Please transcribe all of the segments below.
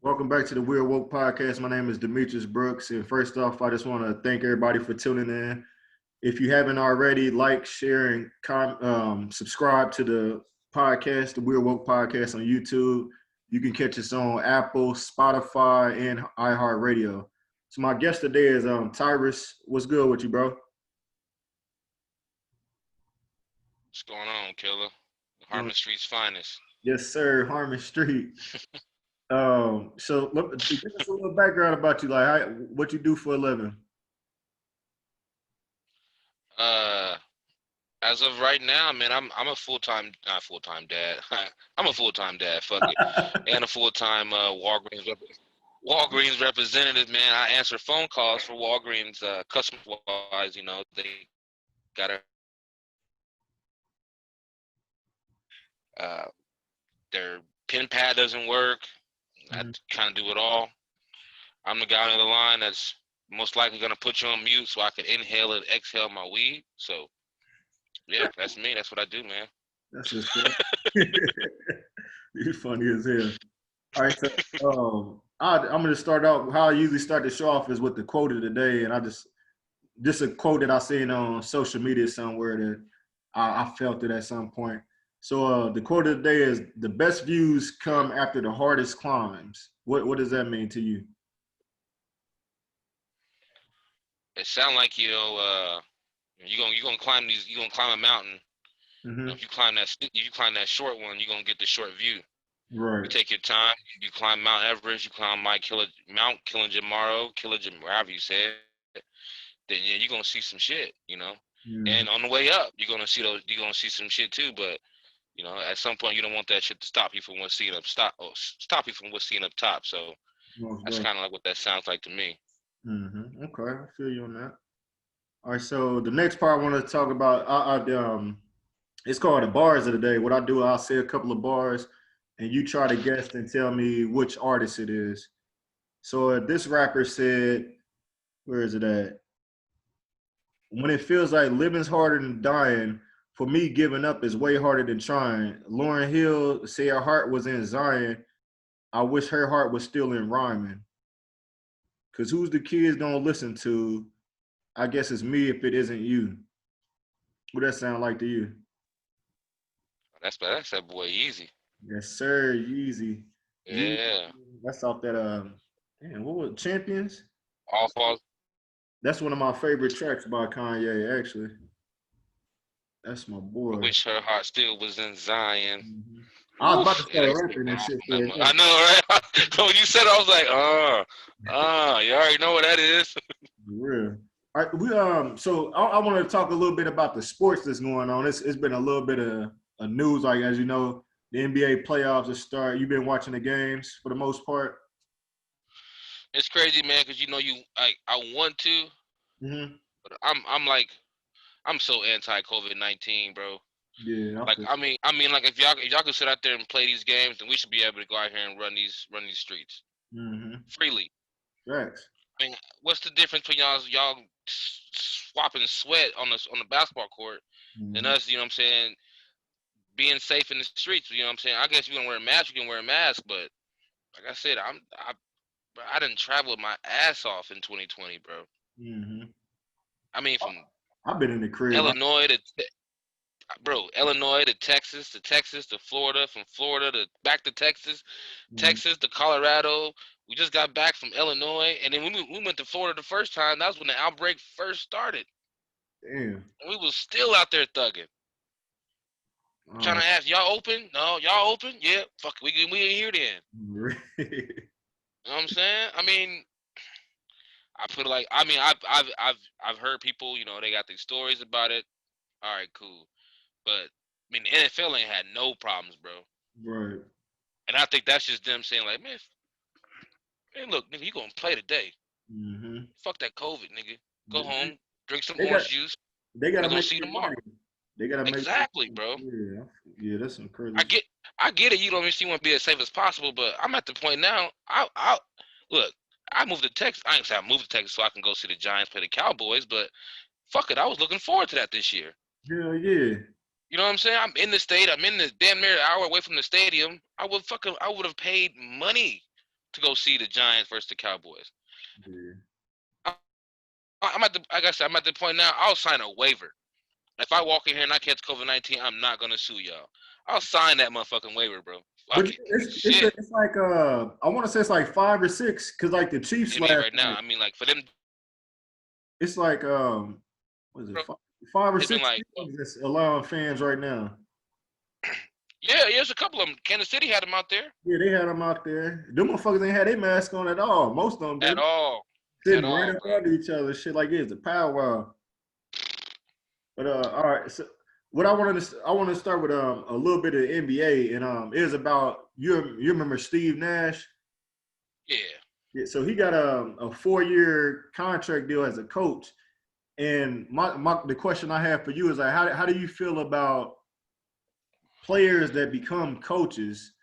Welcome back to the Weird Woke Podcast. My name is Demetrius Brooks. And first off, I just want to thank everybody for tuning in. If you haven't already, like, share, and subscribe to the podcast, the Weird Woke Podcast on YouTube. You can catch us on Apple, Spotify, and iHeartRadio. So my guest today is Tyrus. What's good with you, bro? What's going on, killer? Harmon Street's finest. Yes, sir. Harmon Street. So give us a little background about you, like what you do for a living. As of right now, man, I'm a not full time dad. I'm a full time dad. Fuck it, and a full time Walgreens representative, man. I answer phone calls for Walgreens customer wise. You know, they gotta their pin pad doesn't work. I kind of do it all. I'm the guy on the line that's most likely gonna put you on mute so I can inhale and exhale my weed. So yeah, that's me. That's what I do, man. That's just you're funny as hell. All right, so I'm gonna start out. How I usually start the show off is with the quote of the day, and I just a quote that I seen on social media somewhere that I felt it at some point. So the quote of the day is: "The best views come after the hardest climbs." What does that mean to you? It sounds like you're gonna climb a mountain. Mm-hmm. If you climb that short one, you're gonna get the short view. Right. You take your time. You climb Mount Everest. You climb Mount Kilimanjaro, however you say it. Then yeah, you're gonna see some shit, you know. Mm-hmm. And on the way up, you're gonna see some shit too. But you know, at some point, you don't want that shit to stop you from what's seeing up stop you from what's seeing up top. So that's kind of like what that sounds like to me. Mm-hmm. Okay, I feel you on that. All right, so the next part I want to talk about, it's called the bars of the day. What I do, I'll say a couple of bars, and you try to guess and tell me which artist it is. So this rapper said, where is it at? When it feels like living's harder than dying, for me, giving up is way harder than trying. Lauryn Hill say her heart was in Zion. I wish her heart was still in rhyming. Because who's the kids gonna listen to? I guess it's me if it isn't you. What that sound like to you? That's that boy Easy. Yes, sir. Yeezy. Yeah. That's off that damn, what was Champions? All falls. That's one of my favorite tracks by Kanye, actually. That's my I boy. wish her heart still was in Zion. Mm-hmm. I was about to start rapping that shit. I know, right? So when you said it, I was like, you already know what that is. For real. All right, so I want to talk a little bit about the sports that's going on. It's been a little bit of news, like as you know, the NBA playoffs are starting. You've been watching the games for the most part. It's crazy, man, because I want to, but I'm so anti COVID-19, bro. Yeah. Like like if y'all could sit out there and play these games, then we should be able to go out here and run these streets freely. Thanks. I mean, what's the difference between y'all swapping sweat on the basketball court and us, you know what I'm saying, being safe in the streets, you know what I'm saying? I guess you want to wear a mask, you can wear a mask, but like I said, I didn't travel my ass off in 2020, bro. I mean, from I've been in the crib. Illinois to Texas to Florida, from Florida to back to Texas, Texas to Colorado. We just got back from Illinois, and then we went to Florida the first time. That was when the outbreak first started. Damn. And we was still out there thugging. Trying to ask, y'all open? No, y'all open? Yeah, fuck, we ain't here then. You know what I'm saying? I mean, I've heard people, you know, they got these stories about it. All right, cool. But I mean, the NFL ain't had no problems, bro. Right. And I think that's just them saying like, man, look, nigga, you gonna play today? Fuck that COVID, nigga. Go home, drink some orange juice. They gotta go see tomorrow. They gotta make exactly, bro. Yeah, that's some crazy. I get it. You don't want to be as safe as possible, but I'm at the point now. I look. I moved to Texas. I ain't say I moved to Texas so I can go see the Giants play the Cowboys, but fuck it, I was looking forward to that this year. Hell yeah. You know what I'm saying? I'm in the state. I'm in the damn near hour away from the stadium. I would have paid money to go see the Giants versus the Cowboys. Yeah. I'm at the, like I said, I'm at the point now. I'll sign a waiver. If I walk in here and I catch COVID-19, I'm not gonna sue y'all. I'll sign that motherfucking waiver, bro. But Fuck it. it's Shit. it's like I want to say it's like 5 or 6 because like the Chiefs It be last right now. night. I mean, like for them, It's like what is it bro, five or it's been six like, teams that's allowing fans right now. yeah, there's a couple of them. Kansas City had them out there Yeah, they had them out there. Them motherfuckers ain't had their mask on at all. Most of them at didn't. all, Sitting right up bro. under each other, shit like it's a powwow. But all right, so what I want to start with a little bit of the NBA and it is about you remember Steve Nash? Yeah. Yeah, so he got a 4-year contract deal as a coach. And the question I have for you is like how do you feel about players that become coaches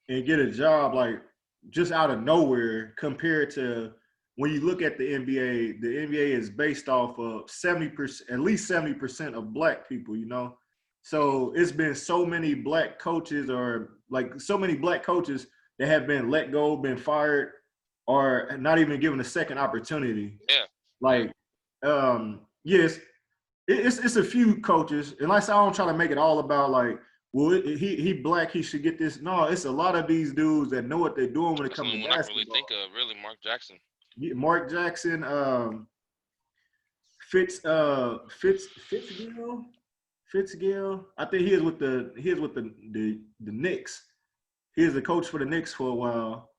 and get a job like just out of nowhere compared to when you look at the NBA is based off of 70%, at least 70% of black people, you know? So it's been so many black coaches or like so many black coaches that have been let go, been fired, or not even given a second opportunity. Yeah. Like, yes, it's a few coaches, and like I said, I don't try to make it all about like, well, he black, he should get this. No, it's a lot of these dudes that know what they're doing when it That's the comes to only one I can really basketball. think of. Really, Mark Jackson. Mark Jackson, Fitzgill, Fitzgill. I think he is with the Knicks. He was the coach for the Knicks for a while,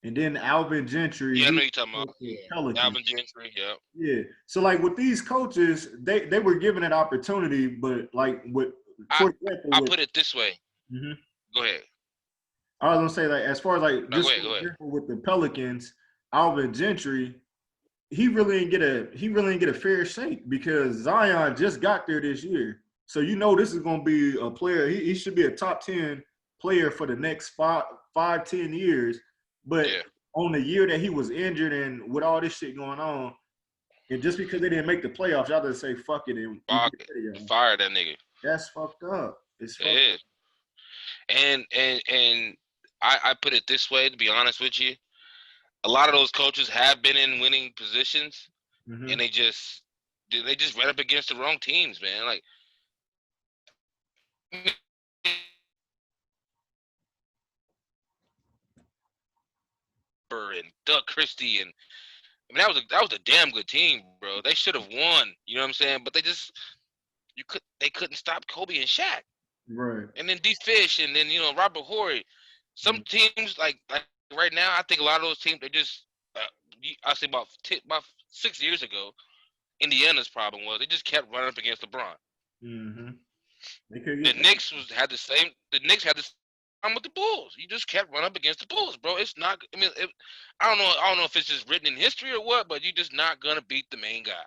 and then Alvin Gentry. Yeah, I He know was you're talking about the coach for the Pelicans. Alvin Gentry. Yeah. Yeah. So like with these coaches, they were given an opportunity, but like with I for example I with put it this way. mhm. Go ahead. I was gonna say like as far as like No, go just ahead. for Go ahead. example with the Pelicans, Alvin Gentry, he really didn't get a fair shake because Zion just got there this year. So you know this is gonna be a player. He should be a top 10 player for the next 5, 10 years. But Yeah. on the year that he was injured and with all this shit going on, and just because they didn't make the playoffs, y'all just say fuck it and we get Fuck it. rid of y'all. Fire that nigga. That's fucked up. It's It fucked up. is. And I put it this way, to be honest with you. A lot of those coaches have been in winning positions, and Mm-hmm. they just ran up against the wrong teams, man. Like and Doug Christie, and I mean that was a damn good team, bro. They should have won. You know what I'm saying? But they couldn't stop Kobe and Shaq, Right. and then D Fish, and then Robert Horry. Some teams like right now, I think a lot of those teams they just I say about 6 years ago, Indiana's problem was they just kept running up against LeBron. Mm-hmm. They could The get that. Knicks had the same. The Knicks had the same problem with the Bulls. You just kept running up against the Bulls, bro. It's not. I mean, I don't know. I don't know if it's just written in history or what, but you're just not gonna beat the main guy.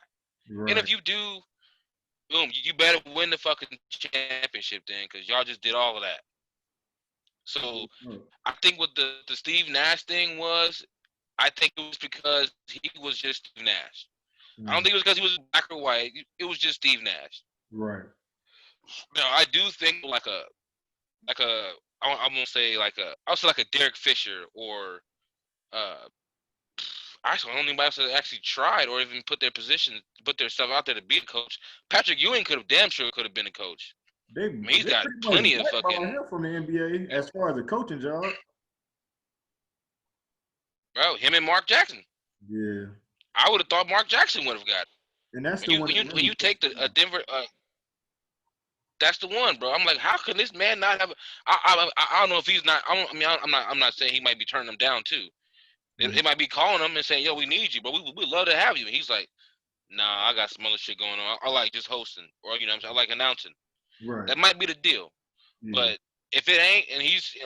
And Right. if you do, boom, you better win the fucking championship then, because y'all just did all of that. So I think what the Steve Nash thing was, I think it was because he was just Steve Nash. I don't Mm. think it was because he was black or white. It was just Steve Nash. Right. Now I do think like a I'm gonna say I'll say like a Derek Fisher or uh actually I don't know anybody else that actually tried or even put their stuff out there to be a coach. Patrick Ewing damn sure could have been a coach. They I mean, he's got pretty much plenty of blackballed fucking him from the NBA as far as a coaching job. bro. Him and Mark Jackson. Yeah. I would have thought Mark Jackson would have got it. And that's When the you one when that you when really you take the Denver, that's the one, bro. I'm like, how can this man not have? I don't know if he's not. I mean, I'm not saying he might be turning them down too. It might be calling him and saying, "Yo, we need you, but we love to have you." And he's like, "Nah, I got some other shit going on. I like just hosting, or what I'm saying, I like announcing." right. That might be the deal. Yeah. But if it ain't,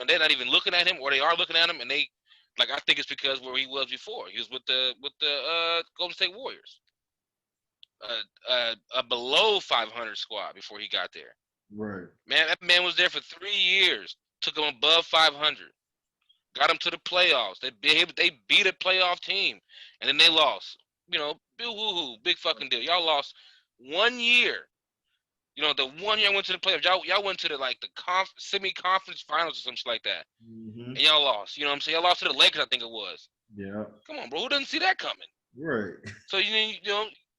and they're not even looking at him, or they are looking at him, and they like, I think it's because where he was before. He was with the Golden State Warriors, a below 500 squad before he got there. Right. Man, that man was there for 3 years. Took him above 500. Got him to the playoffs. They beat a playoff team, and then they lost. Big woohoo, big fucking deal. Y'all lost 1 year You know, the one year I went to the playoffs, y'all went to the semi-conference finals or something like that, Mm-hmm. and y'all lost. You know what I'm saying? Y'all lost to the Lakers, I think it was. Yeah. Come on, bro. Who doesn't see that coming? Right. So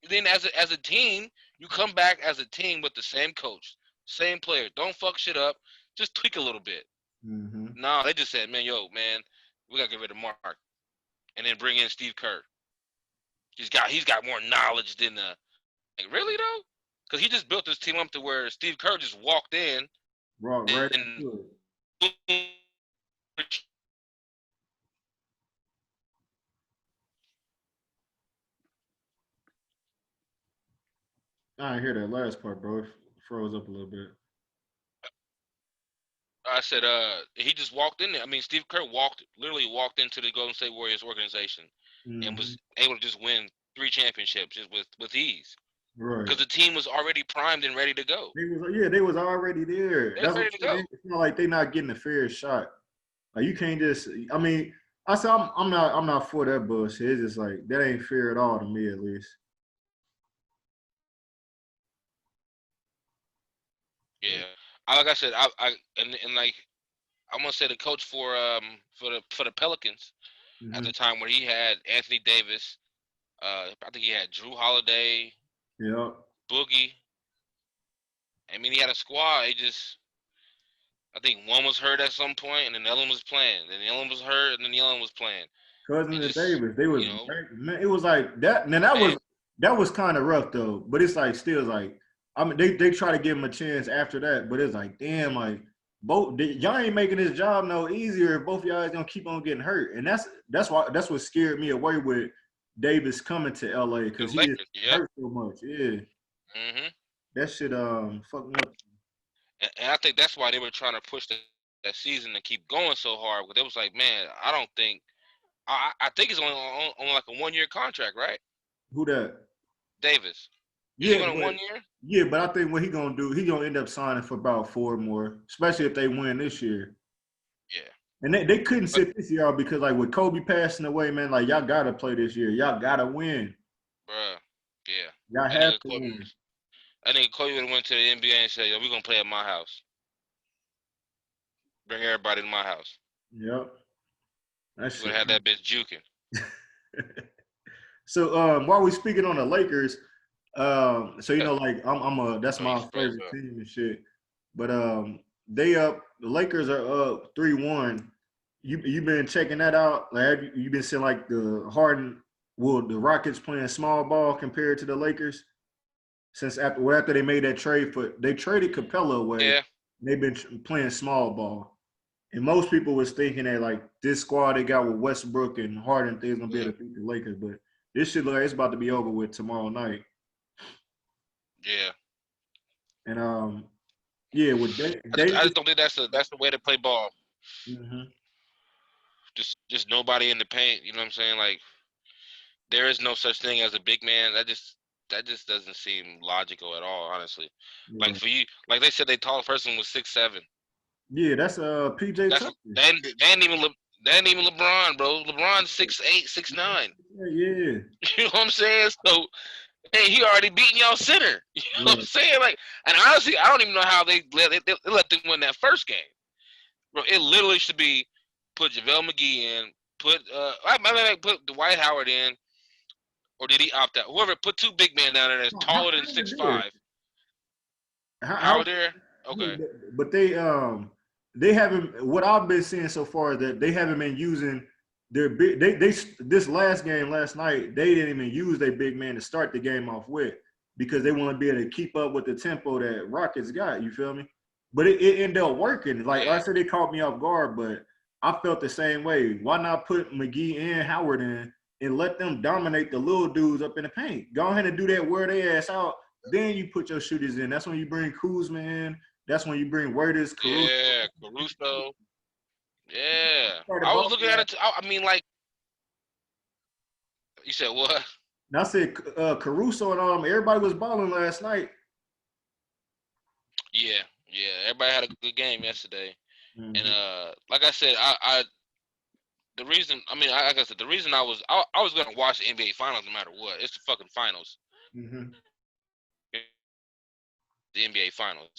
then as a team, you come back as a team with the same coach, same player. Don't fuck shit up. Just tweak a little bit. Mm-hmm. No, they just said, man, we gotta get rid of Mark, and then bring in Steve Kerr. He's got more knowledge than like really though, because he just built this team up to where Steve Kerr just walked in Right and into it. I didn't hear that last part, bro. It froze up a little bit. I said, he just walked in there. I mean, Steve Kerr literally walked into the Golden State Warriors organization and Mm-hmm. was able to just win 3 championships just with ease Right. because the team was already primed and ready to go. They was already there. They was That's what ready I'm to saying. go. It's not like they not getting a fair shot. Like you can't just. I mean, I said I'm not for that bullshit. It's just like that ain't fair at all to me, at least. Yeah, like I said, and like I'm gonna say the coach for the Pelicans at Mm-hmm. the time where he had Anthony Davis. I think he had Drew Holiday, Yeah. Boogie. I mean, he had a squad. I think one was hurt at some point, and then the other one was playing. Then the other one was hurt, and then the other one was playing. Cousins And and just, Davis, they was you know, man. It was like that. Now man, that was kind of rough though. But it's like still like I mean they try to give him a chance after that. But it's like damn like y'all ain't making his job no easier if both y'all is gonna keep on getting hurt. And that's what scared me away with Davis coming to LA the because he is Lakers, yep. hurt so much. Yeah, hmm that shit fucked me up. And I think that's why they were trying to push that season to keep going so hard. But it was like, man, I don't think. I think it's only like a 1 year contract, right? Who that? Davis. Is he Yeah, going to but 1 year? I think what he gonna do, he gonna end up signing for about four more, especially if they win this year. Yeah. And they couldn't But sit this year out because like with Kobe passing away, man, like y'all gotta play this year. Y'all gotta win. bruh, yeah. Y'all That have nigga to Kobe. win. That nigga Kobe would have went to the NBA and said, "Yo, we gonna play at my house. Bring everybody to my house." Yep. That We would shit. have had that bitch juking. So while we speaking on the Lakers, so you know, like I'm a that's Oh, you my froze favorite up. team and shit. But the Lakers are up 3-1. You been checking that out? Like you been seeing like the Harden, well, the Rockets playing small ball compared to the Lakers since after they made that trade for they traded Capella away. Yeah, They've been playing small ball, and most people was thinking that like this squad they got with Westbrook and Harden, things gonna be yeah, able to beat the Lakers, but this shit look like it's about to be over with tomorrow night. yeah. And yeah, with I Davis. just don't think that's the way to play ball. Mhm. Just nobody in the paint. You know what I'm saying? Like there is no such thing as a big man. That just doesn't seem logical at all. Honestly, like Yeah. for you, like they said, they tallest person was 6'7". Yeah, that's PJ That's Tucker. they ain't even LeBron, bro. LeBron's 6'8", 6'9". Yeah, yeah. You know what I'm saying? So hey, he already beating y'all center. You know what I'm Right. saying? Like, and honestly, I don't even know how they let them win that first game, bro. It literally should be put JaVale McGee in, put Dwight Howard in, or did he opt out? Whoever put two big men down there that's How taller than Howard six there? five. How Howard there? Okay. but they haven't what I've been seeing so far is that they haven't been using their big they this last game last night they didn't even use their big man to start the game off with because they want to be able to keep up with the tempo that Rockets got, you feel me? But it ended up working. Like I Yeah. said, they caught me off guard, but I felt the same way. Why not put McGee and Howard in and let them dominate the little dudes up in the paint? Go ahead and do that, wear their ass out, then you put your shooters in. That's when you bring Kuzma in. That's when you bring Worders, Caruso. Yeah. Caruso. Yeah. Started I was balling looking at last. it. I mean, like you said, what? And I said Caruso and everybody was balling last night. Yeah. Yeah. Everybody had a good game yesterday, and Mm-hmm. like I said, the reason like I said, the reason I was gonna watch the NBA finals no matter what. It's the fucking finals. Mm-hmm. the NBA Finals.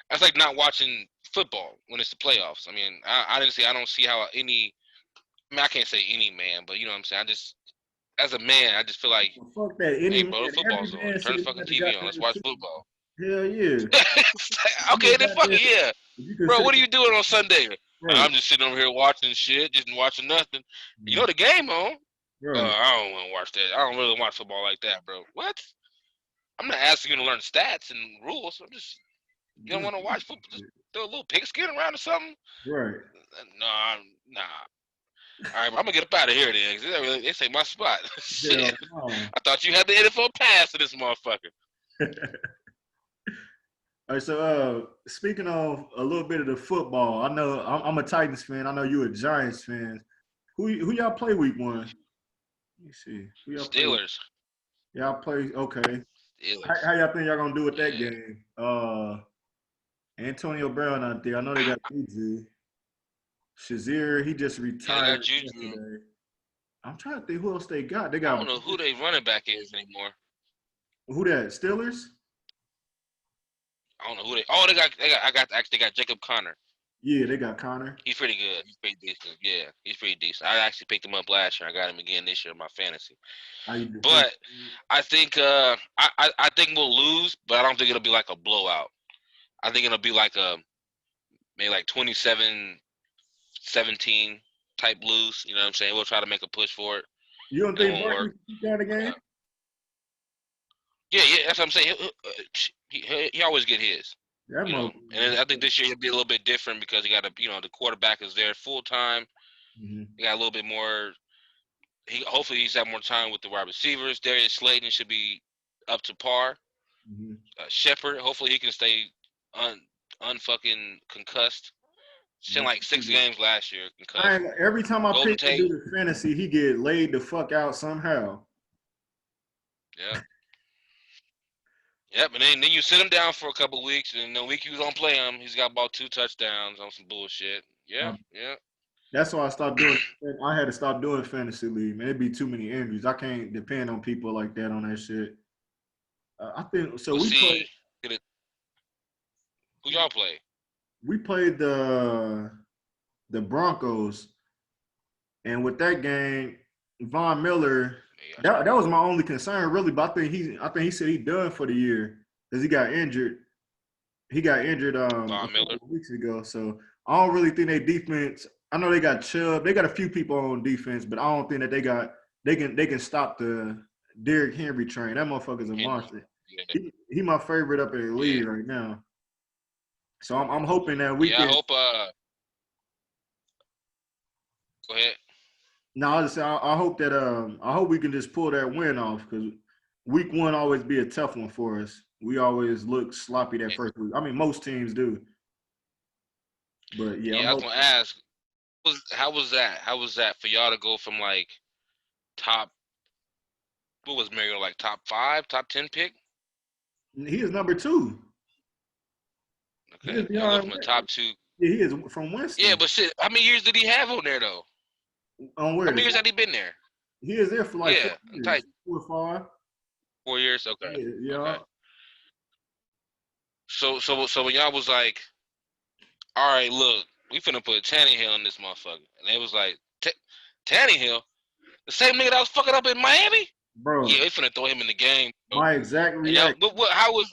That's like not watching football when it's the playoffs. I mean, I don't see how any. I mean, I can't say any man, but you know what I'm saying. As a man, I just feel like, Well, fuck that. Any hey, man, bro, the every football's on. man Turn should the have fucking got the TV on. Let's goddamn watch team. football. Hell yeah. Okay, then fuck it, yeah. You can Bro, say, what are you doing on Sunday? right, I'm just sitting over here watching shit, just watching nothing. You know the game on. right. I don't want to watch that. I don't really watch football like that, bro. What? I'm not asking you to learn stats and rules. I'm just, you don't want to watch football? Just throw a little pigskin around or something? Right. Nah. All right, I'm gonna get up out of here then. 'Cause they say my spot. Shit. Hell no. I thought you had the NFL pass to this motherfucker. All right, so speaking of a little bit of the football, I know I'm a Titans fan. I know you a Giants fan. Who y'all play week 1? Let me see. Who y'all play? Steelers. Y'all play okay. Steelers. How y'all think y'all gonna do with that Yeah. game? Antonio Brown out there. I know they got Juju. Shazier, he just Yeah, they retired got Juju. yesterday. I'm trying to think who else they got. They I got don't know who they running back is anymore. who that? Steelers? I don't know who they. Oh, they got Jacob Connor. Yeah, they got Connor. He's pretty good. He's pretty decent. Yeah, he's pretty decent. I actually picked him up last year. I got him again this year in my fantasy. How you do? But I think I think we'll lose, but I don't think it'll be like a blowout. I think it'll be like maybe like 27-17 type lose. You know what I'm saying? We'll try to make a push for it. You don't It think won't Barkley work. can keep that again? Yeah, that's what I'm saying. He always get his. That You know, and I think this year it'll be a little bit different because he got the quarterback is there full time. Mm-hmm. He got a little bit more. Hopefully he's had more time with the wide receivers. Darius Slayton should be up to par. Mm-hmm. Shepard, hopefully he can stay unfucking concussed. He's in like 6 games last year concussed. Every time I Golden pick to Tate. do the fantasy, he get laid the fuck out somehow. Yeah. Yep, and then you sit him down for a couple weeks, and the week you don't play him, he's got about 2 touchdowns on some bullshit. Yeah. That's why I stopped doing. I had to stop doing fantasy league. Man, it'd be too many injuries. I can't depend on people like that on that shit. I think so. We'll We see. Who y'all play? We played the Broncos, and with that game, Von Miller. That was my only concern, really. But I think he said he done for the year because he got injured. He got injured a couple of weeks ago. So I don't really think they defense. I know they got Chubb. They got a few people on defense, but I don't think that they can stop the Derrick Henry train. That motherfucker's a monster. Yeah. He my favorite up in the league right now. So I'm hoping that we can. I hope. Go ahead. No, I hope that I hope we can just pull that win off because week 1 always be a tough one for us. We always look sloppy that first week. I mean, most teams do. But I was gonna ask, how was that? How was that for y'all to go from like top? What was Mario like? Top 5, top 10 pick? He is number 2. Okay, y'all go from the top 2. Yeah, he is from Winston. Yeah, but shit, how many years did he have on there though? On where? How many years had he been there? He is there for like 4 years. 4 or 5. 4 years. Okay. Yeah. Okay. So when y'all was like, all right, look, we finna put Tannehill in this motherfucker, and they was like, Tannehill, the same nigga that was fucking up in Miami. Bro. Yeah, we finna throw him in the game. Bro. My exact reaction. How was?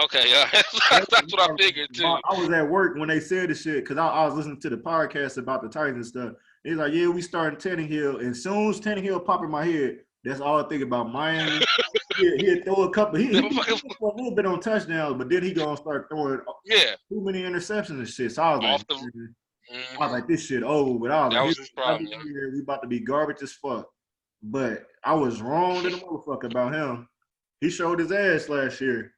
Okay, that's what I figured too. I was at work when they said the shit because I was listening to the podcast about the Titans and stuff. He's like, yeah, we starting Tannehill, and as soon as Tannehill pop in my head, that's all I think about. Miami. He'd throw a couple. He a little bit on touchdowns, but then he gonna start throwing too many interceptions and shit. So I was like, this shit over. But I was like, his problem. We about to be garbage as fuck. But I was wrong to the motherfucker about him. He showed his ass last year.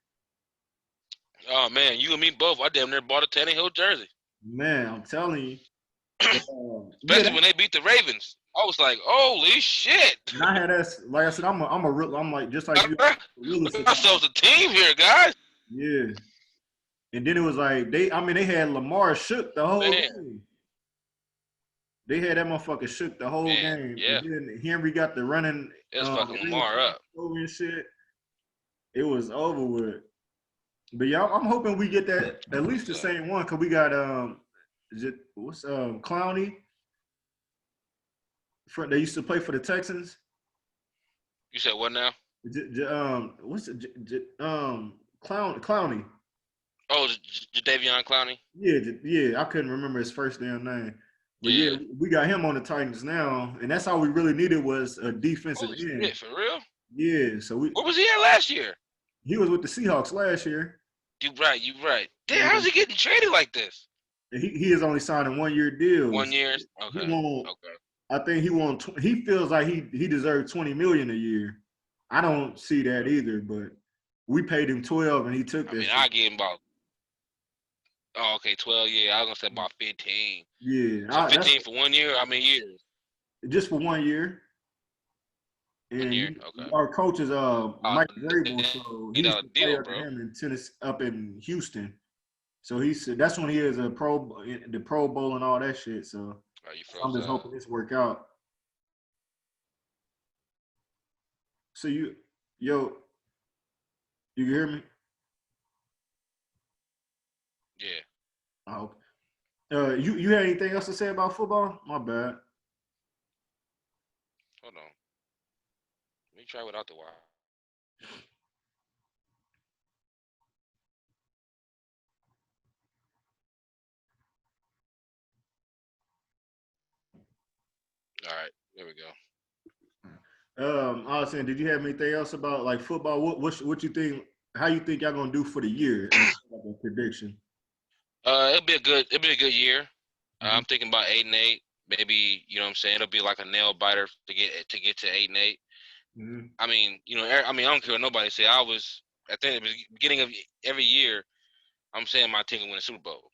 Oh man, you and me both. I damn near bought a Tannehill jersey. Man, I'm telling you. Especially when they beat the Ravens. I was like, holy shit. And I had us, like I said, I'm like just like you. Ourselves a team here, guys. Yeah. And then it was like they had Lamar shook the whole game. They had that motherfucker shook the whole game. Yeah. And then Henry got the running. It was fucking Lamar up. And shit. It was over with. But yeah, I'm hoping we get that at least the So same one because we got is it what's Clowney? They used to play for the Texans. you said what now? What's it? Clowney. Oh, Jadavion Clowney. Yeah, yeah. I couldn't remember his first damn name. But yeah, Yeah. we got him on the Titans now, and that's all we really needed was a defensive Holy end. shit, for real? Yeah, so Where was he at last year? he was with the Seahawks last year. You right, you right. Damn, Yeah, how's he getting traded like this? he is only signing 1 year 1 deals. year? He Okay, won't. okay. I think he won't. He feels like he deserved 20 million a year. I don't see that either, but we paid him 12 and he took I that mean, shit. I give him about, oh, okay, 12, yeah. I was going to say about 15. Yeah, So that's 15 for 1 year? How many years? just for 1 year. 1 year, And okay. our coach is Oh, Mike Vrabel, so he need used a to play deal, under bro. him in tennis up in Houston. So he said that's when he is the Pro Bowl and all that shit. So Oh, you I'm froze just up. hoping this work out. So yo, you hear me? Yeah, I hope. You had anything else to say about football? My bad. hold on. Let me try without the wire. All right, there we go. I was saying, did you have anything else about like football? What you think? How you think y'all gonna do for the year as like a prediction? It'll be a good year. Mm-hmm. I'm thinking about 8-8. Maybe, you know what I'm saying? It'll be like a nail biter to 8-8. Mm-hmm. I mean, I mean, I don't care what nobody say. I was at the beginning of every year. I'm saying my team can win a Super Bowl.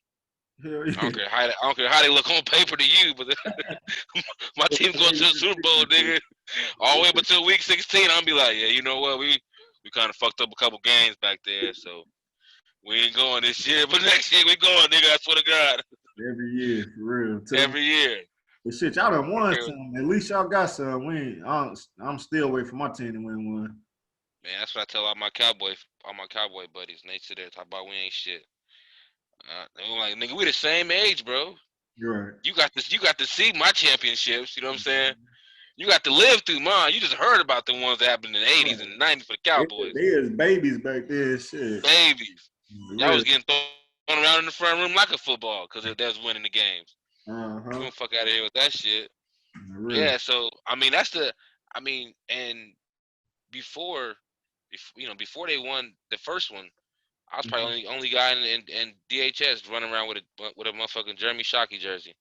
Hell I yeah. don't care how I don't care how they look on paper to you, but my team going to the Super Bowl, nigga. All the way up until week 16, I'll be like, yeah, you know what? We kind of fucked up a couple games back there, so we ain't going this year. But next year we going, nigga. I swear to God, Every year, for real. every year. But shit, y'all done I don't won care. some. At least y'all got some. We ain't, I'm still waiting for my team to win one. Man, that's what I tell all my cowboy buddies, and they sit there talk about we ain't shit. I'm like, nigga, we the same age, bro. You're right. You got this. You got to see my championships. You know what I'm saying? You got to live through mine. You just heard about the ones that happened in the '80s Right. and '90s for the They, Cowboys. they is babies back then. Shit. Babies, For y'all real. was getting thrown around in the front room like a football because they was winning the games. Uh You huh. don't fuck out of here with that shit. For real. Yeah. So I mean, that's the. I mean, and before, before they won the first one, I was Mhm. probably only guy in DHS running around with a motherfucking Jeremy Shockey jersey.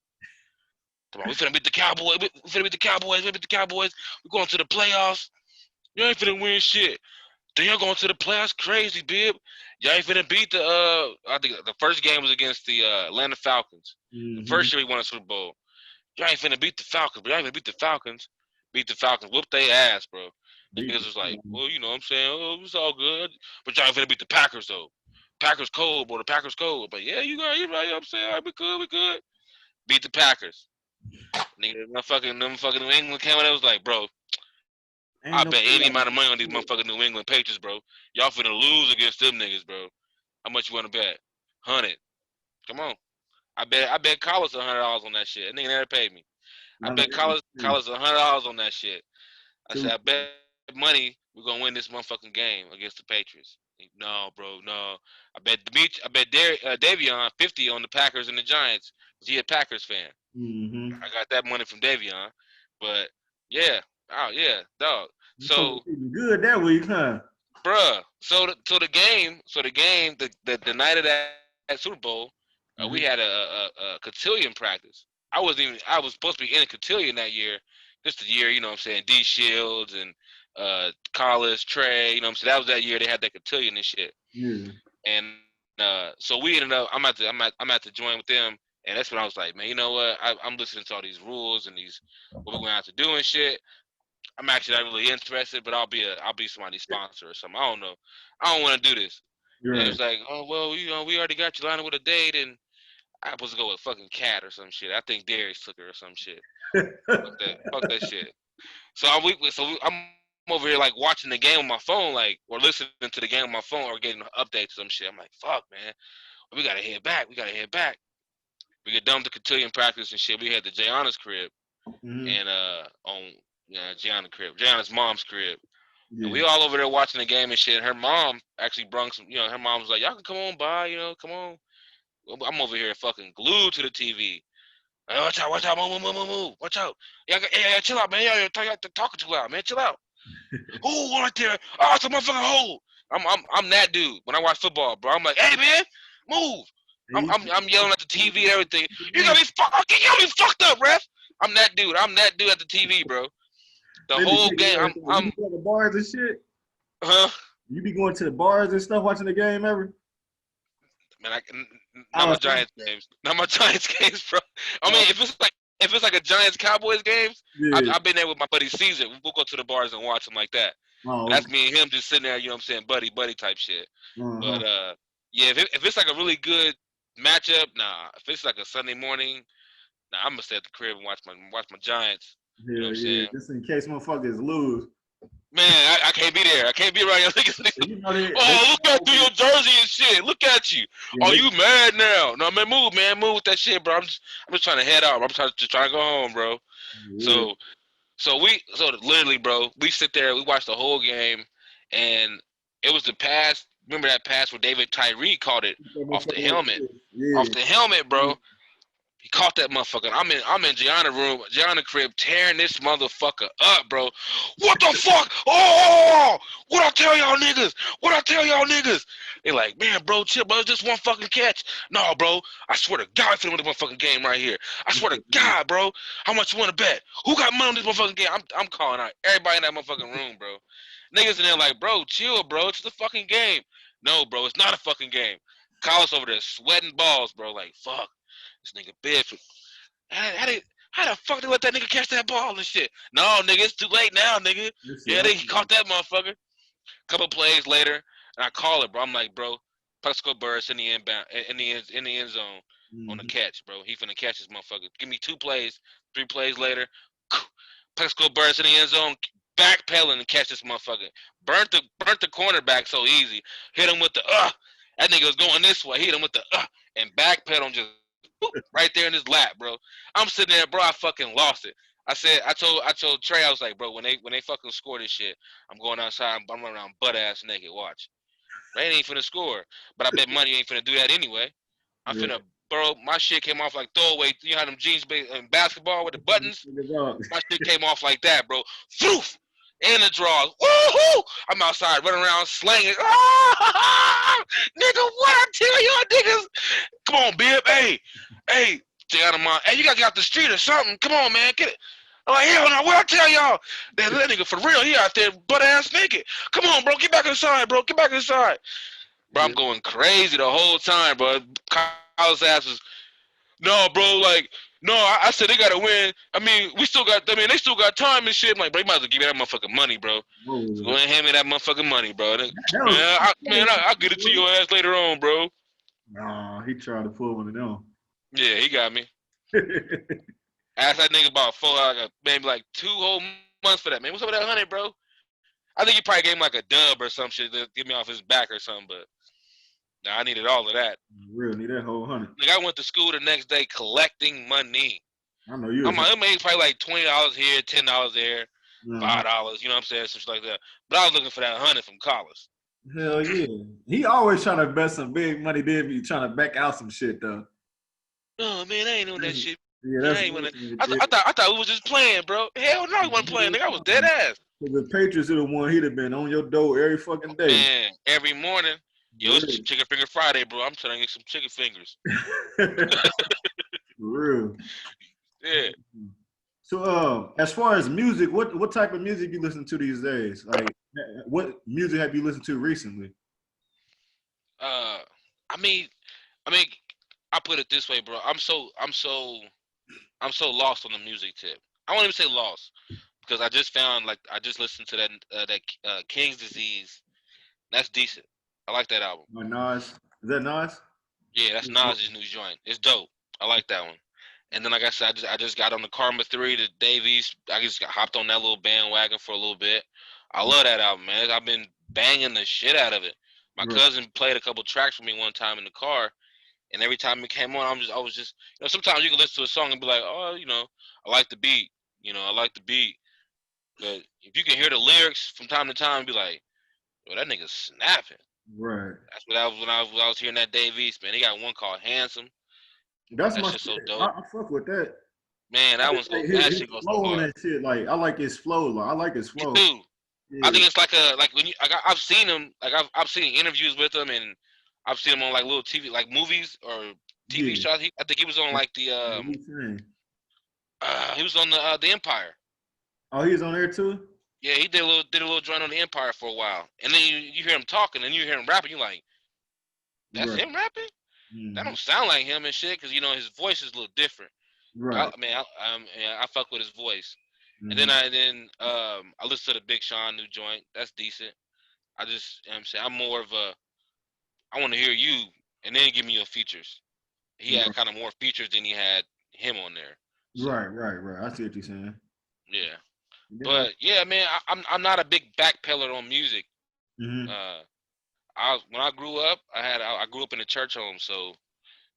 Come on, we finna beat the Cowboys. We finna beat the Cowboys. We beat the Cowboys. We going to the playoffs. You ain't finna win shit. Then y'all going to the playoffs? Crazy, bib. Y'all ain't finna beat the. I think the first game was against the Atlanta Falcons. The Mhm. first year we won a Super Bowl. Y'all ain't finna beat the Falcons, but y'all ain't finna beat the Falcons. Beat the Falcons. Whoop they ass, bro. Beat Niggas the was like, Falcons. well, you know what I'm saying? Oh, it's all good. But y'all ain't finna beat the Packers though. Packers cold, boy. The Packers cold. But yeah, you right. You know what I'm saying? All right, we good. We good. Beat the Packers. Nigga, them fucking New England came out. It was like, bro, I Ain't no bet any playoff amount of money on these shit. motherfucking New England Patriots, bro. Y'all finna lose against them niggas, bro. How much you wanna bet? 100. Come on. I bet Collis $100 on that shit. That nigga never paid me. I I know bet that was free. Collis $100 on that shit. I said Too. I bet money we're gonna win this motherfucking game against the Patriots. No, bro, no. I bet Davion 50 on the Packers and the Giants because he a Packers fan. Mm-hmm. I got that money from Davion. But yeah, oh yeah, dog. You supposed So to be good that week, huh? bruh. The night of that Super Bowl, we had Mm-hmm. a cotillion practice. I was supposed to be in a cotillion that year. Just the year, you know what I'm saying, D Shields and Collis, Trey, you know what I'm saying? That was that year they had that cotillion and shit. Yeah. And so we ended up I'm at to join with them, and that's when I was like, man, you know what? I'm listening to all these rules and these what we're gonna have to do and shit. I'm actually not really interested, but I'll be somebody's sponsor or something. I don't know. I don't want to do this. And it You're was like, oh well, we already got you lined up with a date, and I was supposed to go with fucking Cat or some shit. I think Darius took her or some shit. right. Fuck that shit. So I'm over here like watching the game on my phone, like, or listening to the game on my phone, or getting updates or some shit. I'm like, fuck, man, we gotta head back. We gotta head back. We get done with the cotillion practice and shit. We had the Gianna's crib, and on Gianna's crib, Gianna's mom's crib. Yeah. And we all over there watching the game and shit. And her mom actually brung some, her mom was like, y'all can come on by, come on. I'm over here fucking glued to the TV. Like, watch out, move, watch out. Yeah, chill out, man. Y'all talking too loud, man. Chill out. Ooh, right there. Oh, it's a motherfucking hole. I'm that dude when I watch football, bro. I'm like, hey, man, move. I'm yelling at the TV and everything. You got me fucked up, ref. I'm that dude. I'm that dude at the TV, bro. The whole game. I'm You go to the bars and shit. Huh? You be going to the bars and stuff watching the game ever? Man, not my Giants games. Not my Giants games, bro. I mean, if it's like a Giants Cowboys games, yeah. I've been there with my buddy Caesar. We'll go to the bars and watch them like that. Oh, that's me and him just sitting there, you know what I'm saying, buddy type shit. But yeah, if it's like a really good matchup, nah. If it's like a Sunday morning, nah, I'm gonna stay at the crib and watch my Giants. Yeah, you know what I'm saying? Just in case motherfuckers lose. Man, I can't be there. I can't be around here. Look at through your jersey and shit. Look at you. Yeah, you mad now? No, man, move with that shit, bro. I'm just trying to head out. I'm trying to go home, bro. Yeah. So literally, bro, we sit there, we watch the whole game, and it was the pass. Remember that pass where David Tyree caught it off the helmet? Yeah. Off the helmet, bro. He caught that motherfucker. I'm in Gianna crib, tearing this motherfucker up, bro. What the fuck? Oh, what I tell y'all niggas? They like, man, bro, chill, bro. It's just one fucking catch. No, bro. I swear to God, I finna win this motherfucking game right here. I swear to God, bro. How much you wanna bet? Who got money on this motherfucking game? I'm calling out everybody in that motherfucking room, bro. Niggas in there like, bro, chill, bro. It's the fucking game. No, bro, it's not a fucking game. Kyle's over there sweating balls, bro. Like, fuck. This nigga big. How the fuck they let that nigga catch that ball and shit? No, nigga, it's too late now, nigga. Yeah, he caught that motherfucker. Couple plays later, and I call it, bro. I'm like, bro, Plexico burst in the end zone on the catch, bro. He finna catch this motherfucker. Give me 2 plays, 3 plays later. Plexico burst in the end zone, backpedaling and catch this motherfucker. Burnt the cornerback so easy. Hit him with the That nigga was going this way. Hit him with the and backpedal him just right there in his lap, bro. I'm sitting there, bro. I fucking lost it. I told Trey, I was like, bro, when they fucking score this shit, I'm going outside. I'm running around butt ass naked. Watch. They ain't finna score, but I bet money ain't finna do that anyway. I'm finna, bro. My shit came off like throwaway. You know how them jeans in basketball with the buttons? My shit came off like that, bro. Foof! And the draws. Woohoo! I'm outside running around slanging. Ah! Nigga, what I tell y'all niggas? Come on, Bib. Hey, Gianna, hey, you gotta get out the street or something. Come on, man, get it. I'm like, hell no, what I tell y'all? That nigga for real, he out there butt ass naked. Come on, bro, get back inside, bro. Get back inside. Bro, I'm going crazy the whole time, bro. Kyle's ass was, no, bro, like, no, I said they gotta win. I mean, they still got time and shit. I'm like, bro, you might as well give me that motherfucking money, bro. So go ahead and hand me that motherfucking money, bro. I'll get it to your ass later on, bro. Nah, he tried to pull one of them. Yeah, he got me. Asked that nigga about maybe like 2 whole months for that, man. What's up with that 100, bro? I think he probably gave him like a dub or some shit to get me off his back or something, but nah, I needed all of that. You really need that whole 100. Like, I went to school the next day collecting money. I know you. I made probably like $20 here, $10 there, $5, you know what I'm saying, something like that. But I was looking for that 100 from college. Hell yeah. He always trying to bet some big money, then be trying to back out some shit though. Oh man, I ain't doing that shit. Yeah, that's I thought we was just playing, bro. Hell no, we wasn't playing. Nigga, I was dead ass. If the Patriots would have won, he'd have been on your door every fucking day. Man, every morning. Yo, it's Chicken Finger Friday, bro. I'm trying to get some chicken fingers. For real. Yeah. So, as far as music, what type of music you listen to these days? Like, what music have you listened to recently? I mean, I put it this way, bro. I'm so lost on the music tip. I won't even say lost because I just listened to that King's Disease. That's decent. I like that album. Nas. Is that Nas? Yeah, that's Nas' new joint. It's dope. I like that one. And then, like I said, I just got on the Karma 3, the Davies. I just hopped on that little bandwagon for a little bit. I love that album, man. I've been banging the shit out of it. My Right. cousin played a couple tracks for me one time in the car, and every time it came on, I was just, sometimes you can listen to a song and be like, oh, I like the beat, I like the beat. But if you can hear the lyrics from time to time, be like, yo, that nigga's snapping. Right. That's what I was when I was hearing that Dave East, man. He got one called Handsome. That's That my shit's shit. so I, dope. I fuck with that. Man, I that just one's like that his shit goes so flow on hard. that shit. Like I like his flow. Like I like his Me flow. too. I Yeah. think it's like when I've seen him, like I've seen interviews with him, and I've seen him on like little TV, like movies or TV Yeah. shows. I think he was on like What you saying? he was on the Empire. Oh, he was on there too. Yeah, he did a little joint on the Empire for a while, and then you hear him talking, and you hear him rapping. You're like, that's Right. him rapping. That Hmm. don't sound like him and shit, because his voice is a little different. Right. I fuck with his voice. And Hmm. I listen to the Big Sean new joint. That's decent. I just, I'm saying, I'm more of a, I want to hear you, and then give me your features. He had Right. kind of more features than he had him on there. So Right. Right. Right. I see what you're saying. yeah, Then I. but yeah, man, I'm not a big backpeller on music. Hmm. Uh, when I grew up, I grew up in a church home, so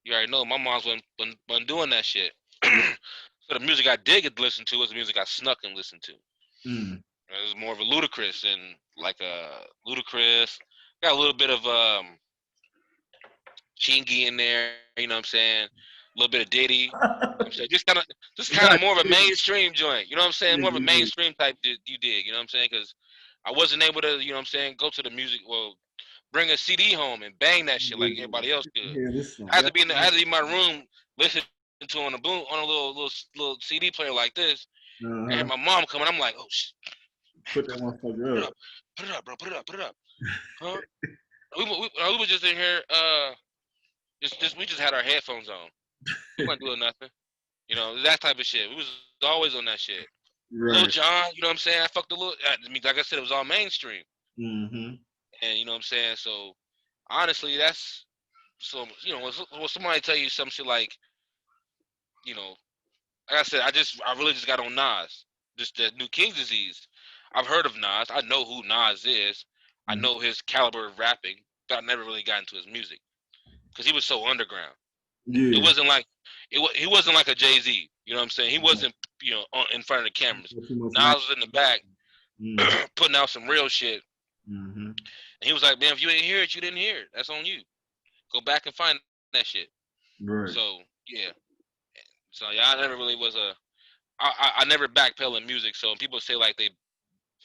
you already know my mom's wasn't doing that shit. So the music I did get to listen to was the music I snuck and listened to. Mm. It was more of a Ludacris and like a Ludacris. Got a little bit of Chingy in there, you know what I'm saying? A little bit of Diddy. You know what I'm saying? Just kind of Right. more of a mainstream joint. You know what I'm saying? Yeah. More of a Yeah. mainstream type you dig, you know what I'm saying? Cuz I wasn't able to, you know what I'm saying, go to the music, well, bring a CD home and bang that shit like Yeah. everybody else could. Yeah. This one. I had Yeah. to be I had to be in my room listening to on a boom on a little CD player like this. I hear Uh-huh. my mom coming. I'm like, oh shit, Put that put motherfucker it up. up, put it up, bro, put it up, put it up, huh? We were just in here, just we just had our headphones on. We weren't doing nothing, that type of shit. We was always on that shit. Lil Right. John, you know what I'm saying? I fucked the little. I mean, like I said, it was all mainstream, Mm-hmm. and you know what I'm saying. So honestly, that's so when somebody tell you some shit like, you know, like I said, I really just got on Nas, just the new King's Disease. I've heard of Nas. I know who Nas is. I Mm-hmm. know his caliber of rapping, but I never really got into his music because he was so underground. It Yeah. wasn't like he wasn't like a Jay-Z. You know what I'm saying? He wasn't in front of the cameras. Too much Nas man. was in the back Mm-hmm. putting out some real shit, Mm-hmm. and he was like, "Man, if you didn't hear it, you didn't hear it. That's on you. Go back and find that shit." Right. So yeah, so yeah, I never really was I never backpedal in music. So when people say like they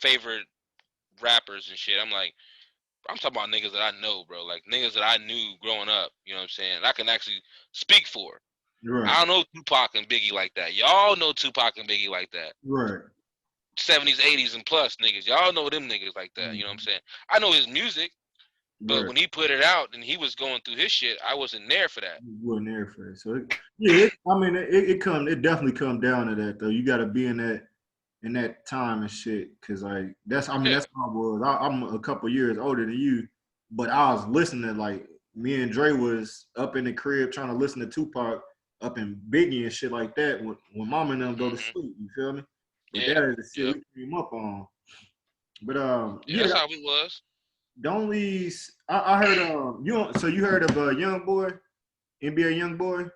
favorite rappers and shit, I'm like, I'm talking about niggas that I know, bro. Like niggas that I knew growing up. You know what I'm saying? I can actually speak for. Right. I don't know Tupac and Biggie like that. Y'all know Tupac and Biggie like that. Right. 70s, 80s, and plus niggas. Y'all know them niggas like that. You know what I'm Mm-hmm. saying? I know his music, but Right. when he put it out and he was going through his shit, I wasn't there for that. You wasn't there for it. So yeah, I mean, it definitely come down to that though. You got to be in that time and shit, cause like Yeah. that's how I was. I'm a couple years older than you, but I was listening like me and Dre was up in the crib trying to listen to Tupac, up in Biggie and shit like that when mom and them go to Hmm. sleep. You feel me? But Yeah. that is the shit Yep. we came up on. But Yeah, yeah, that's how we was. the only I heard so you heard of Youngboy, NBA Youngboy?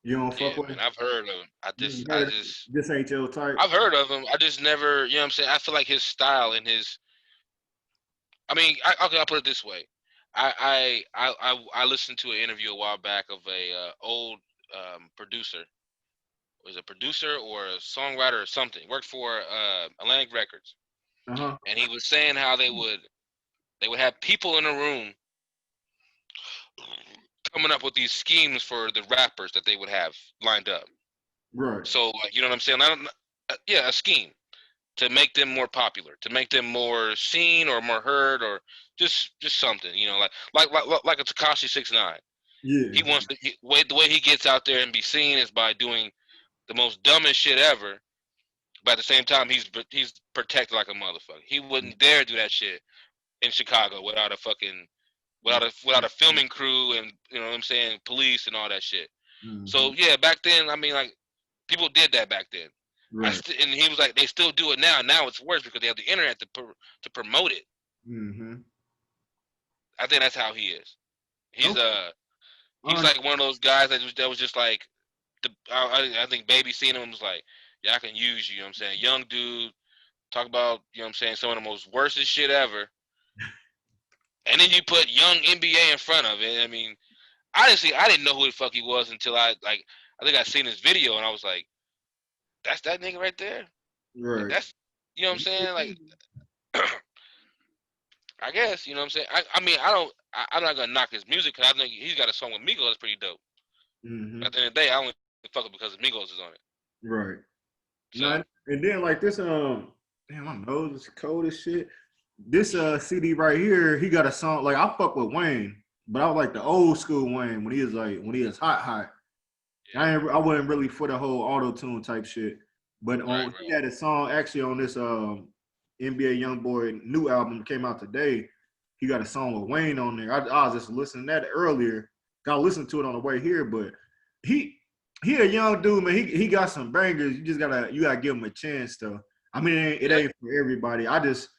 You don't fuck Yeah, with man. him? I've heard of him. You ain't heard of it? This ain't your type. I've heard of him. I just never, you know what I'm saying? I feel like his style and his, I mean, okay, I'll put it this way. I listened to an interview a while back of a old producer. Was a producer or a songwriter or something. Worked for Atlantic Records, Uh-huh. and he was saying how they would have people in a room coming up with these schemes for the rappers that they would have lined up. Right. So, like, you know what I'm saying? I don't, yeah, a scheme to make them more popular, to make them more seen or more heard, or just something, like a Takashi 6ix9ine. Yeah. He wants to the way he gets out there and be seen is by doing the most dumbest shit ever. But at the same time, he's protected like a motherfucker. He wouldn't dare do that shit in Chicago without a filming crew and you know what I'm saying, police and all that shit. Mm-hmm. So yeah, back then, I mean, like people did that back then. Right. And he was like, they still do it now. Now it's worse because they have the internet to promote it. Mm-hmm. I think that's how he is. He's Okay. he's like one of those guys that was just like I think Baby seen him and was like, yeah, I can use you. You know what I'm saying? Young dude, talk about, you know what I'm saying, some of the most worstest shit ever. And then you put young NBA in front of it. I mean, honestly, I didn't know who the fuck he was until I think I seen his video and I was like, that's that nigga right there. Like Right. that's, you know what I'm saying? Like I guess, you know what I'm saying? I mean, I'm not gonna knock his music because I think he's got a song with Migos that's pretty dope. Mm-hmm. But at the end of the day, I only fuck it because Migos is on it. Right. So Now, and then like this damn, my nose is cold as shit. This CD right here, he got a song like I fuck with Wayne, but I was like the old school Wayne when he was hot. yeah, I wasn't really for the whole auto tune type shit. But right, on he right. had a song actually on this NBA Youngboy new album that came out today. He got a song with Wayne on there. I was just listening to that earlier. Got to listen to it on the way here, but he he a young dude, man. He got some bangers. You gotta give him a chance though. I mean, it Yep. ain't for everybody. I just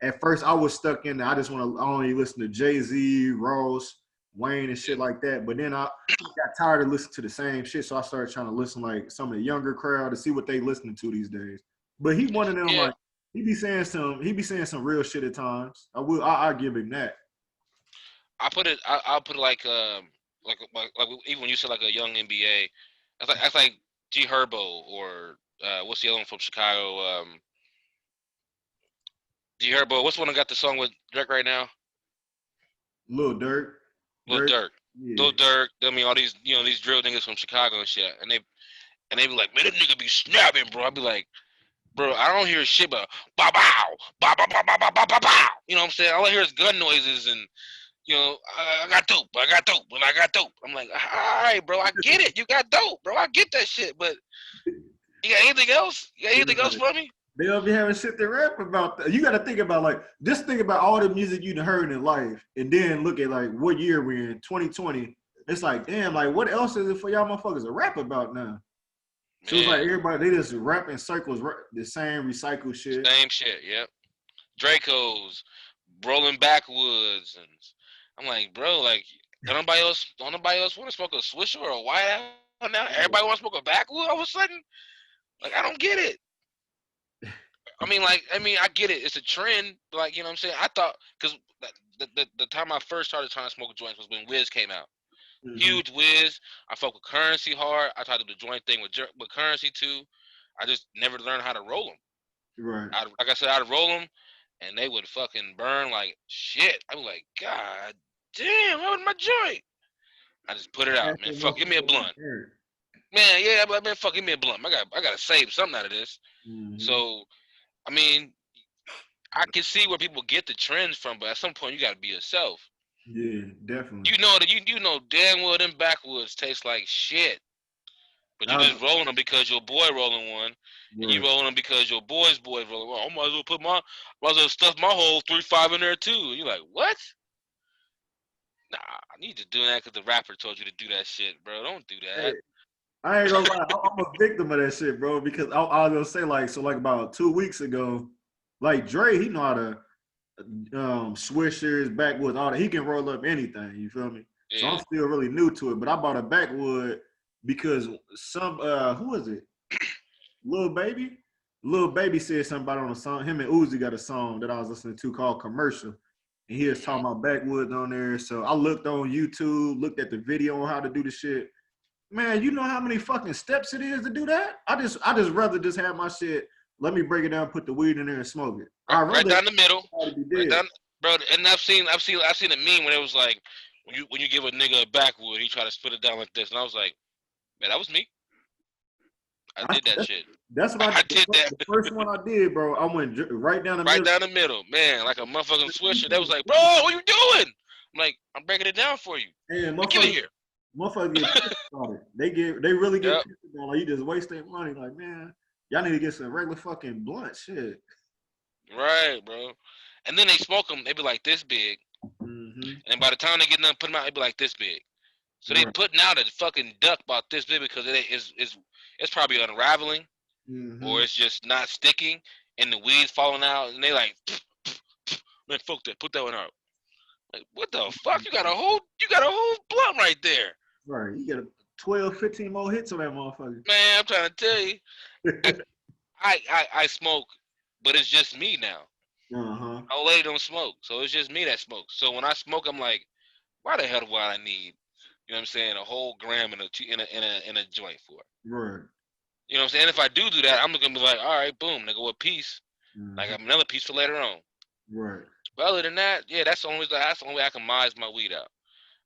at first I was stuck in there. I just want to only listen to Jay-Z, Ross, Wayne, and shit Yep. like that. But then I got tired of listening to the same shit, so I started trying to listen like some of the younger crowd to see what they listening to these days. But he one of them Yeah. like he be saying some real shit at times. I give him that. I'll put it like even when you said like a young NBA, that's like G Herbo or what's the other one from Chicago? G Herbo. What's the one that got the song with Drake right now? Lil Durk, Lil Durk, Durk. yeah. Lil Durk. I mean, all these, you know, these drill niggas from Chicago and shit, and they be like, man, that nigga be snapping, bro. I be like, bro, I don't hear shit but bow bow, bow bow bow bow bow bow bow bow. You know what I'm saying? All I hear is gun noises and, you know, I got dope, I got dope, and I got dope. I'm like, all right, bro, I get it. You got dope, bro. I get that shit, but you got anything else? You got anything else for me? They don't be having shit to rap about. That. You got to think about like just think about all the music you done heard in life, and then look at like what year we're in, 2020. It's like damn, like what else is it for y'all motherfuckers to rap about now? So it's like Man, everybody they just rap in circles, the same recycled shit. same shit. Yep. Dracos, rolling backwoods, and I'm like, bro, like, don't nobody else want to smoke a Swisher or a White Out now? Everybody want to smoke a backwood all of a sudden? Like, I don't get it. I get it. It's a trend. But like, you know what I'm saying? I thought, because the time I first started trying to smoke joints was when Wiz came out. Mm-hmm. Huge Wiz. I fuck with Currency hard. I tried to do the joint thing with Currency too. I just never learned how to roll them. Right. Like I said, I'd roll them, and they would fucking burn like shit. I was like, God damn, what was my joint? I just put it out, That's man. that Fuck, give me a motherfucker blunt. hurt. Man, yeah, but man, fuck, give me a blunt. I gotta save something out of this. Mm-hmm. So, I mean, I can see where people get the trends from, but at some point you gotta be yourself. Yeah, definitely. You know that you know damn well them backwoods taste like shit. But you I, just rolling them because your boy rolling one, and you right. rolling them because your boy's boy rolling one. I might as well might as well stuff my whole 3-5 in there too. And you're like, what? Nah, I need to do that because the rapper told you to do that shit, bro. Don't do Hey, that. I ain't gonna lie, I'm a victim of that shit, bro. Because I was gonna say like so like about 2 weeks ago, like Dre, he know how to swishers, backwoods, all that. He can roll up anything. You feel me? So I'm Yeah. still really new to it. But I bought a backwood because some who is it? Lil Baby. Lil Baby said something about it on a song. Him and Uzi got a song that I was listening to called Commercial. And he was Mm-hmm. talking about backwoods on there. So I looked on YouTube, looked at the video on how to do the shit. Man, you know how many fucking steps it is to do that? I just rather just have my shit. Let me break it down, put the weed in there, and smoke it. Right, I right rather down the middle. be Right dead. down, bro. And I've seen a meme when it was like, when you give a nigga a backwood, he try to spit it down like this, and I was like, man, that was me. I I, did that that's, shit. that's what I I did. did that The first one I did, bro. I went right down the right middle. down the middle, man, like a motherfucking swisher. They was like, bro, what you doing? I'm like, I'm breaking it down for you. And Like, give it here. motherfuckers get pissed about it. They really get Yep. pissed about it. Like you just waste their money. Like man, y'all need to get some regular fucking blunt shit. Right, bro. And then they smoke them. They be like this big, Mm-hmm. and by the time they get done putting them out, they be like this big. So they Right. putting out a fucking duck about this big because it's probably unraveling. or it's just not sticking, and the weed's falling out, and they like, man, fuck that, put that one out. Like, what the fuck? You got a whole blunt right there. Right. You get 12, 15 more hits on that motherfucker. Man, I'm trying to tell you, I smoke, but it's just me now. My old lady don't smoke, so it's just me that smokes. So when I smoke, I'm like, why the hell do I need, you know what I'm saying, a whole gram in a joint for? Right. You know what I'm saying? If I do that, I'm gonna be like, all right, boom, nigga, a piece. I got another piece for later on. Right. But other than that, yeah, that's the only way I can mize my weed out.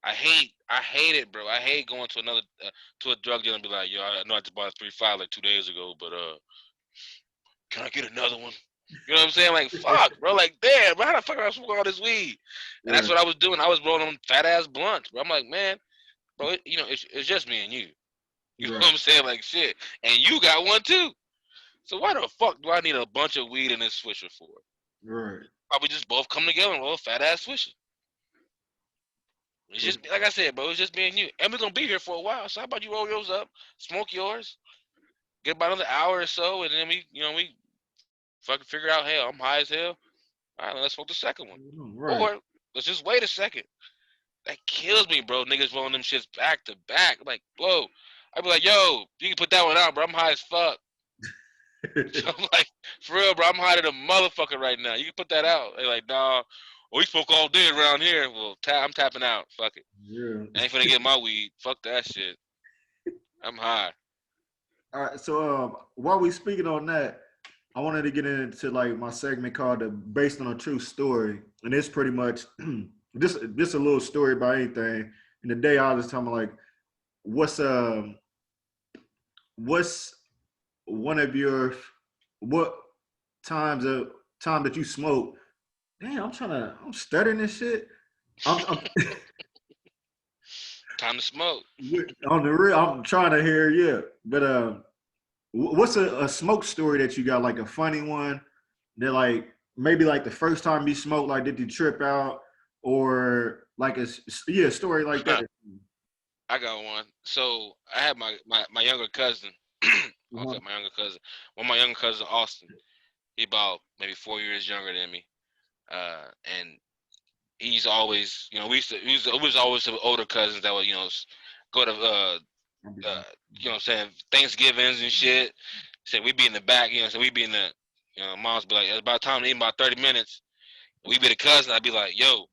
I hate it, bro. I hate going to another to a drug dealer and be like, yo, I know I just bought a 3.5 like 2 days ago, but can I get another one? You know what I'm saying? Like, fuck, bro. Like, damn, bro, how the fuck am I smoking all this weed? And that's what I was doing. I was rolling them fat ass blunts, bro. I'm like, man, bro, it's just me and you. You know what I'm saying? Like, shit. And you got one too. So why the fuck do I need a bunch of weed in this swisher for? Right. Probably just both come together and roll a fat ass swisher. It's just like I said, bro. It's just me and you, and we're gonna be here for a while. So how about you roll yours up, smoke yours, get about another hour or so, and then we fucking figure out. Hell, I'm high as hell. All right, let's smoke the second one, or let's just wait a second. That kills me, bro. Niggas rolling them shits back to back. I'm like, whoa. I'd be like, yo, you can put that one out, bro. I'm high as fuck. I'm like, for real, bro. I'm high than a motherfucker right now. You can put that out. They're like, nah. We smoke all day around here. Well, I'm tapping out. Fuck it. Yeah. I ain't finna get my weed. Fuck that shit. I'm high. All right. So while we speaking on that, I wanted to get into like my segment called the "Based on a True Story," and it's pretty much this a little story about anything. And the day I was talking like, what's what's one of your what time that you smoke? Damn, I'm stuttering this shit. I'm Time to smoke. on the real. I'm trying to hear you, but what's a smoke story that you got, like a funny one that like maybe like the first time you smoked, like did you trip out or like a story like that? I got one. So I had my younger cousin. I was like my younger cousin. One of my younger cousins, Austin. He about maybe 4 years younger than me. And he's always, we was always some older cousins that would, go to saying Thanksgivings and shit. Said we'd be in the back, so we'd be in the, mom's be like, it's about time to eat, about 30 minutes. We'd be the cousin. I'd be like, yo,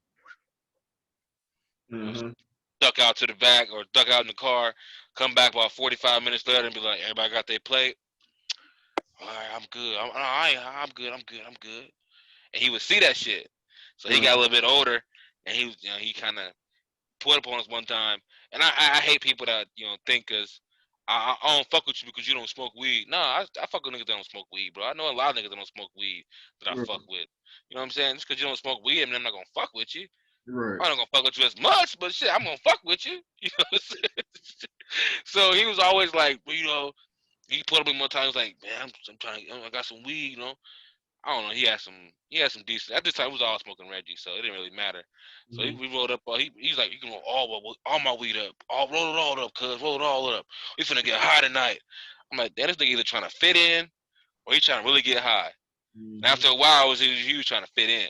duck out to the back or duck out in the car, come back about 45 minutes later and be like, everybody got their plate? All right, I'm good. I'm good. I'm good. I'm good. And he would see that shit. So he got a little bit older, and he kind of put up on us one time. And I hate people that think because I don't fuck with you because you don't smoke weed. No, I fuck with niggas that don't smoke weed, bro. I know a lot of niggas that don't smoke weed that I fuck with. You know what I'm saying? Just because you don't smoke weed, I mean, I'm not gonna fuck with you. Right. I'm not gonna fuck with you as much, but shit, I'm gonna fuck with you. You know what I'm saying? So he was always like, well, he put up in one time. He was like, man, I'm trying. I got some weed, I don't know. He had some decent. At this time, we was all smoking Reggie, so it didn't really matter. So we rolled up. He's like, you can roll all my weed up. Roll it all up, cuz. Roll it all up. We finna get high tonight. I'm like, damn, this nigga either trying to fit in or he trying to really get high. And after a while, he was trying to fit in.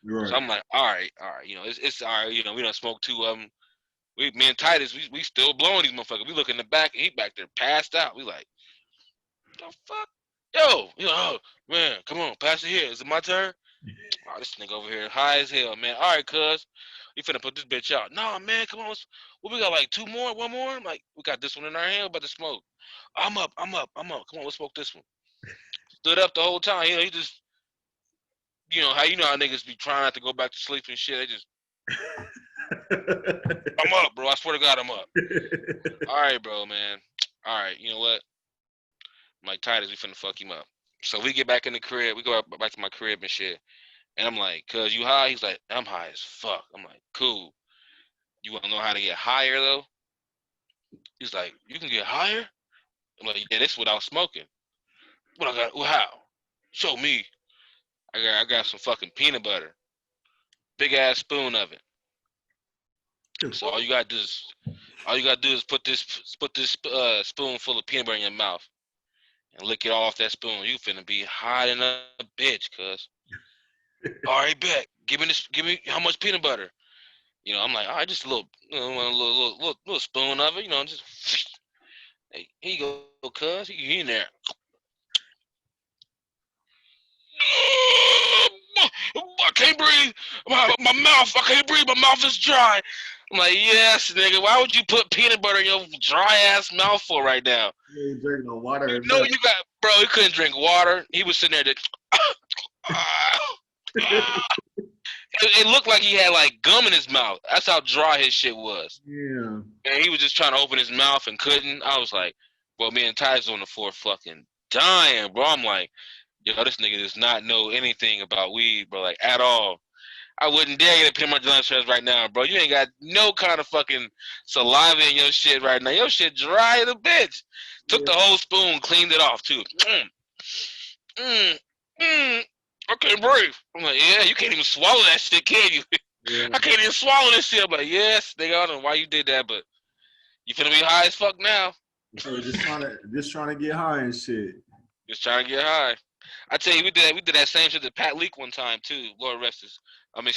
Right. So I'm like, all right. It's all right. We done smoked two of them. Me and Titus, we still blowing these motherfuckers. We look in the back, and he back there passed out. We like, the fuck? Yo, oh, man, come on, pass it here. Is it my turn? Oh, this nigga over here high as hell, man. All right, cuz. We finna put this bitch out. Nah, man, come on. We got like two more, one more? I'm like, we got this one in our hand, about to smoke. I'm up. Come on, let's smoke this one. Stood up the whole time. He just, how niggas be trying not to go back to sleep and shit. They just, I'm up, bro. I swear to God, I'm up. All right, bro, man. All right, you know what? I'm like, Titus, we finna fuck him up. So we get back in the crib. We go back to my crib and shit. And I'm like, cuz you high? He's like, I'm high as fuck. I'm like, cool. You want to know how to get higher, though? He's like, you can get higher? I'm like, yeah, this without smoking. What I got? Well, how? Show me. I got some fucking peanut butter. Big ass spoon of it. So all you gotta do is put this spoonful of peanut butter in your mouth. and lick it off that spoon. You finna be hot in a bitch, cuz. All right, bet. Give me how much peanut butter? You know, I'm like, all right, just a little, little spoon of it. You know, just hey, here you go, cuz. You in there? I can't breathe. My mouth. I can't breathe. My mouth is dry. I'm like, yes, nigga. Why would you put peanut butter in your dry ass mouth for right now? You ain't drinking no water You or know nothing. you got, bro. He couldn't drink water. He was sitting there. It looked like he had like gum in his mouth. That's how dry his shit was. Yeah. And he was just trying to open his mouth and couldn't. I was like, bro, me and Tyrus on the floor fucking dying, bro. I'm like, yo, this nigga does not know anything about weed, bro, like at all. I wouldn't dare get a peanut butter jelly sandwich right now, bro. You ain't got no kind of fucking saliva in your shit right now. Your shit dry as a bitch. Took Yeah. the whole spoon, cleaned it off too. I can't breathe. I'm like, yeah, you can't even swallow that shit, can you? Yeah. I can't even swallow this shit. I'm like, yes, nigga, I don't know why you did that, but you finna be high as fuck now. So just trying to get high and shit. Just trying to get high. I tell you, we did that same shit to Pat Leak one time too. Lord rest his. I mean,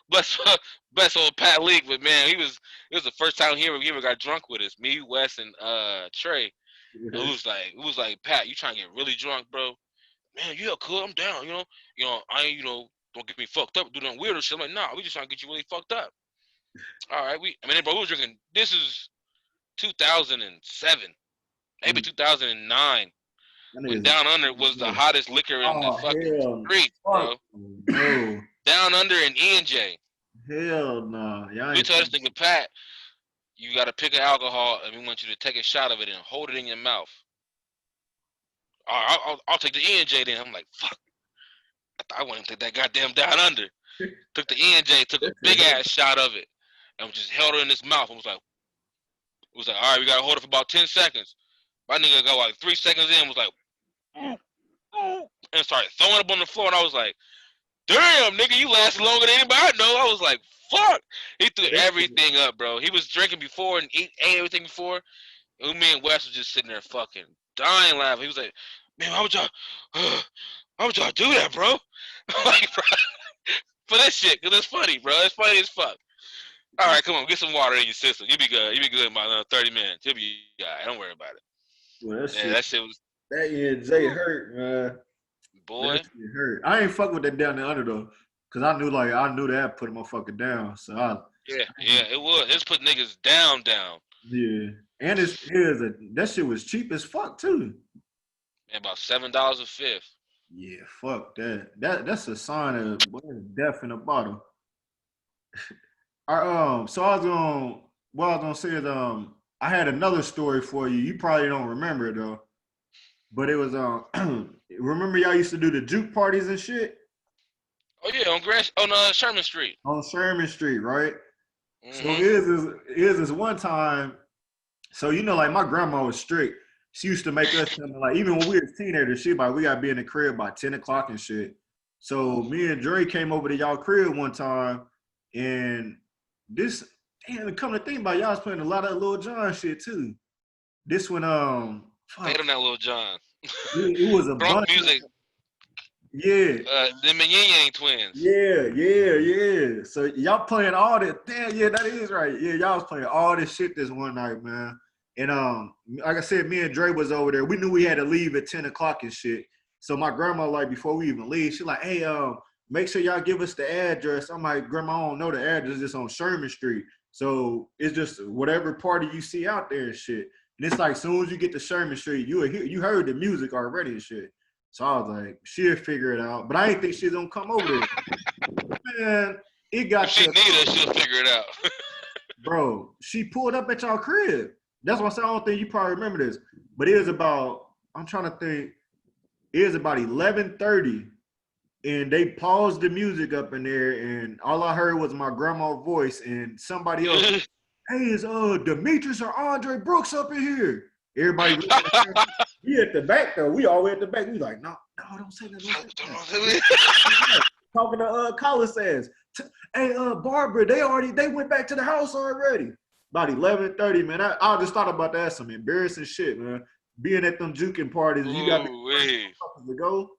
bless old Pat Leak, but man, it was the first time he ever got drunk with us. Me, Wes, and Trey. And it was like, Pat, you trying to get really drunk, bro? Man, yeah, cool. I'm down. I ain't, don't get me fucked up, do nothing weird or shit. I'm like, nah, we just trying to get you really fucked up. All right, bro, we was drinking. This is 2007, maybe 2009. When Down Under was the hottest liquor in the fucking streets, bro. No. Down Under and E&J. Hell no. Y'all We ain't told this nigga, Pat, you got to pick an alcohol, and we want you to take a shot of it and hold it in your mouth. All right, I'll take the E&J then. I'm like, fuck. I want to take that goddamn Down Under. Took the E&J, took a big ass shot of it, and just held it in his mouth. And was like, all right, we got to hold it for about 10 seconds. My nigga got like 3 seconds in, was like, and started throwing up on the floor, and I was like, damn, nigga, you lasted longer than anybody I know. I was like, fuck. He threw everything up, bro. He was drinking before and ate everything before. And me and Wes was just sitting there fucking dying laughing. He was like, man, why would y'all do that, bro? Like, bro, for this shit, because it's funny, bro. It's funny as fuck. All right, come on, get some water in your system. You be good. You be good in about 30 minutes. You'll be all right. Don't worry about it. Well, That shit was. That E&J hurt, man. Boy. That shit hurt. I ain't fuck with that Down the Under though, cause I knew that put a motherfucker down. So Yeah, it was. It's put niggas down. Yeah, and that shit was cheap as fuck too. Man, about $7 a fifth. Yeah, fuck that. That's a sign of death in a bottle. So what I was gonna say is I had another story for you. You probably don't remember it though, but it was remember y'all used to do the juke parties and shit? Oh yeah, on Sherman Street. On Sherman Street, right? Mm-hmm. So is this one time. So like my grandma was strict. She used to make us something like even when we were teenagers, she like we gotta be in the crib by 10 o'clock and shit. So me and Dre came over to y'all crib one time, and come to think about it, y'all was playing a lot of Lil Jon shit too. This one Played on that Lil Jon. it was a bunch music. Yeah. The Yang twins. Yeah. So y'all playing all this. Damn, yeah, that is right. Yeah, y'all was playing all this shit this one night, man. And like I said, me and Dre was over there. We knew we had to leave at 10 o'clock and shit. So my grandma, like, before we even leave, she like, hey, make sure y'all give us the address. I'm like, Grandma, I don't know the address. It's on Sherman Street. So it's just whatever party you see out there and shit. And it's like, as soon as you get to Sherman Street, you heard the music already and shit. So I was like, she'll figure it out. But I didn't think she was going to come over there. Man, it got if she need us, she'll figure it out. Bro, she pulled up at y'all crib. That's why I said I don't think you probably remember this. But it was about, I'm trying to think, it was about 11:30. And they paused the music up in there. And all I heard was my grandma's voice and somebody else. Hey, is Demetrius or Andre Brooks up in here? Everybody we at the back though. We all the way at the back. We like, no, don't say that. Talking to Colin says, hey, Barbara, they went back to the house already. About 11:30, man. I just thought about that. Some embarrassing shit, man. being at them juking parties, you got Ooh, wee. to go.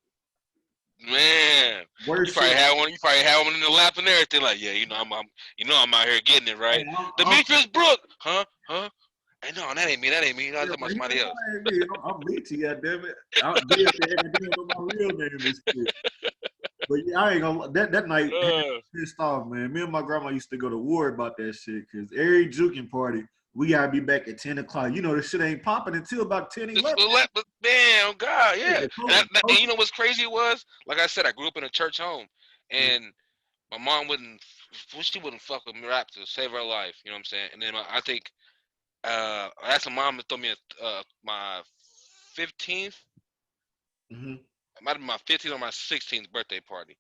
Man, you Worst probably shit. had one. You probably had one in the lap and everything. Like, yeah, I'm out here getting it Hey, right. I'm Demetrius Brooke, huh? Hey, no, that ain't me. That ain't me. That's yeah, about but he somebody know else. that ain't me. I'm Leechy, goddamn it. I did what my real name is shit. But yeah, I ain't gonna that night had me Uh, pissed off, man. Me and my grandma used to go to war about that shit because every juking party, we gotta be back at 10 o'clock. You know, this shit ain't popping until about 10, It's 11. but man, oh God, yeah. The And you know what's crazy was? Like I said, I grew up in a church home, and my mom she wouldn't fuck with me rap to save her life. You know what I'm saying? And then I think I asked my mom to throw me my 15th. mm-hmm. It might have been my 15th or my 16th birthday party.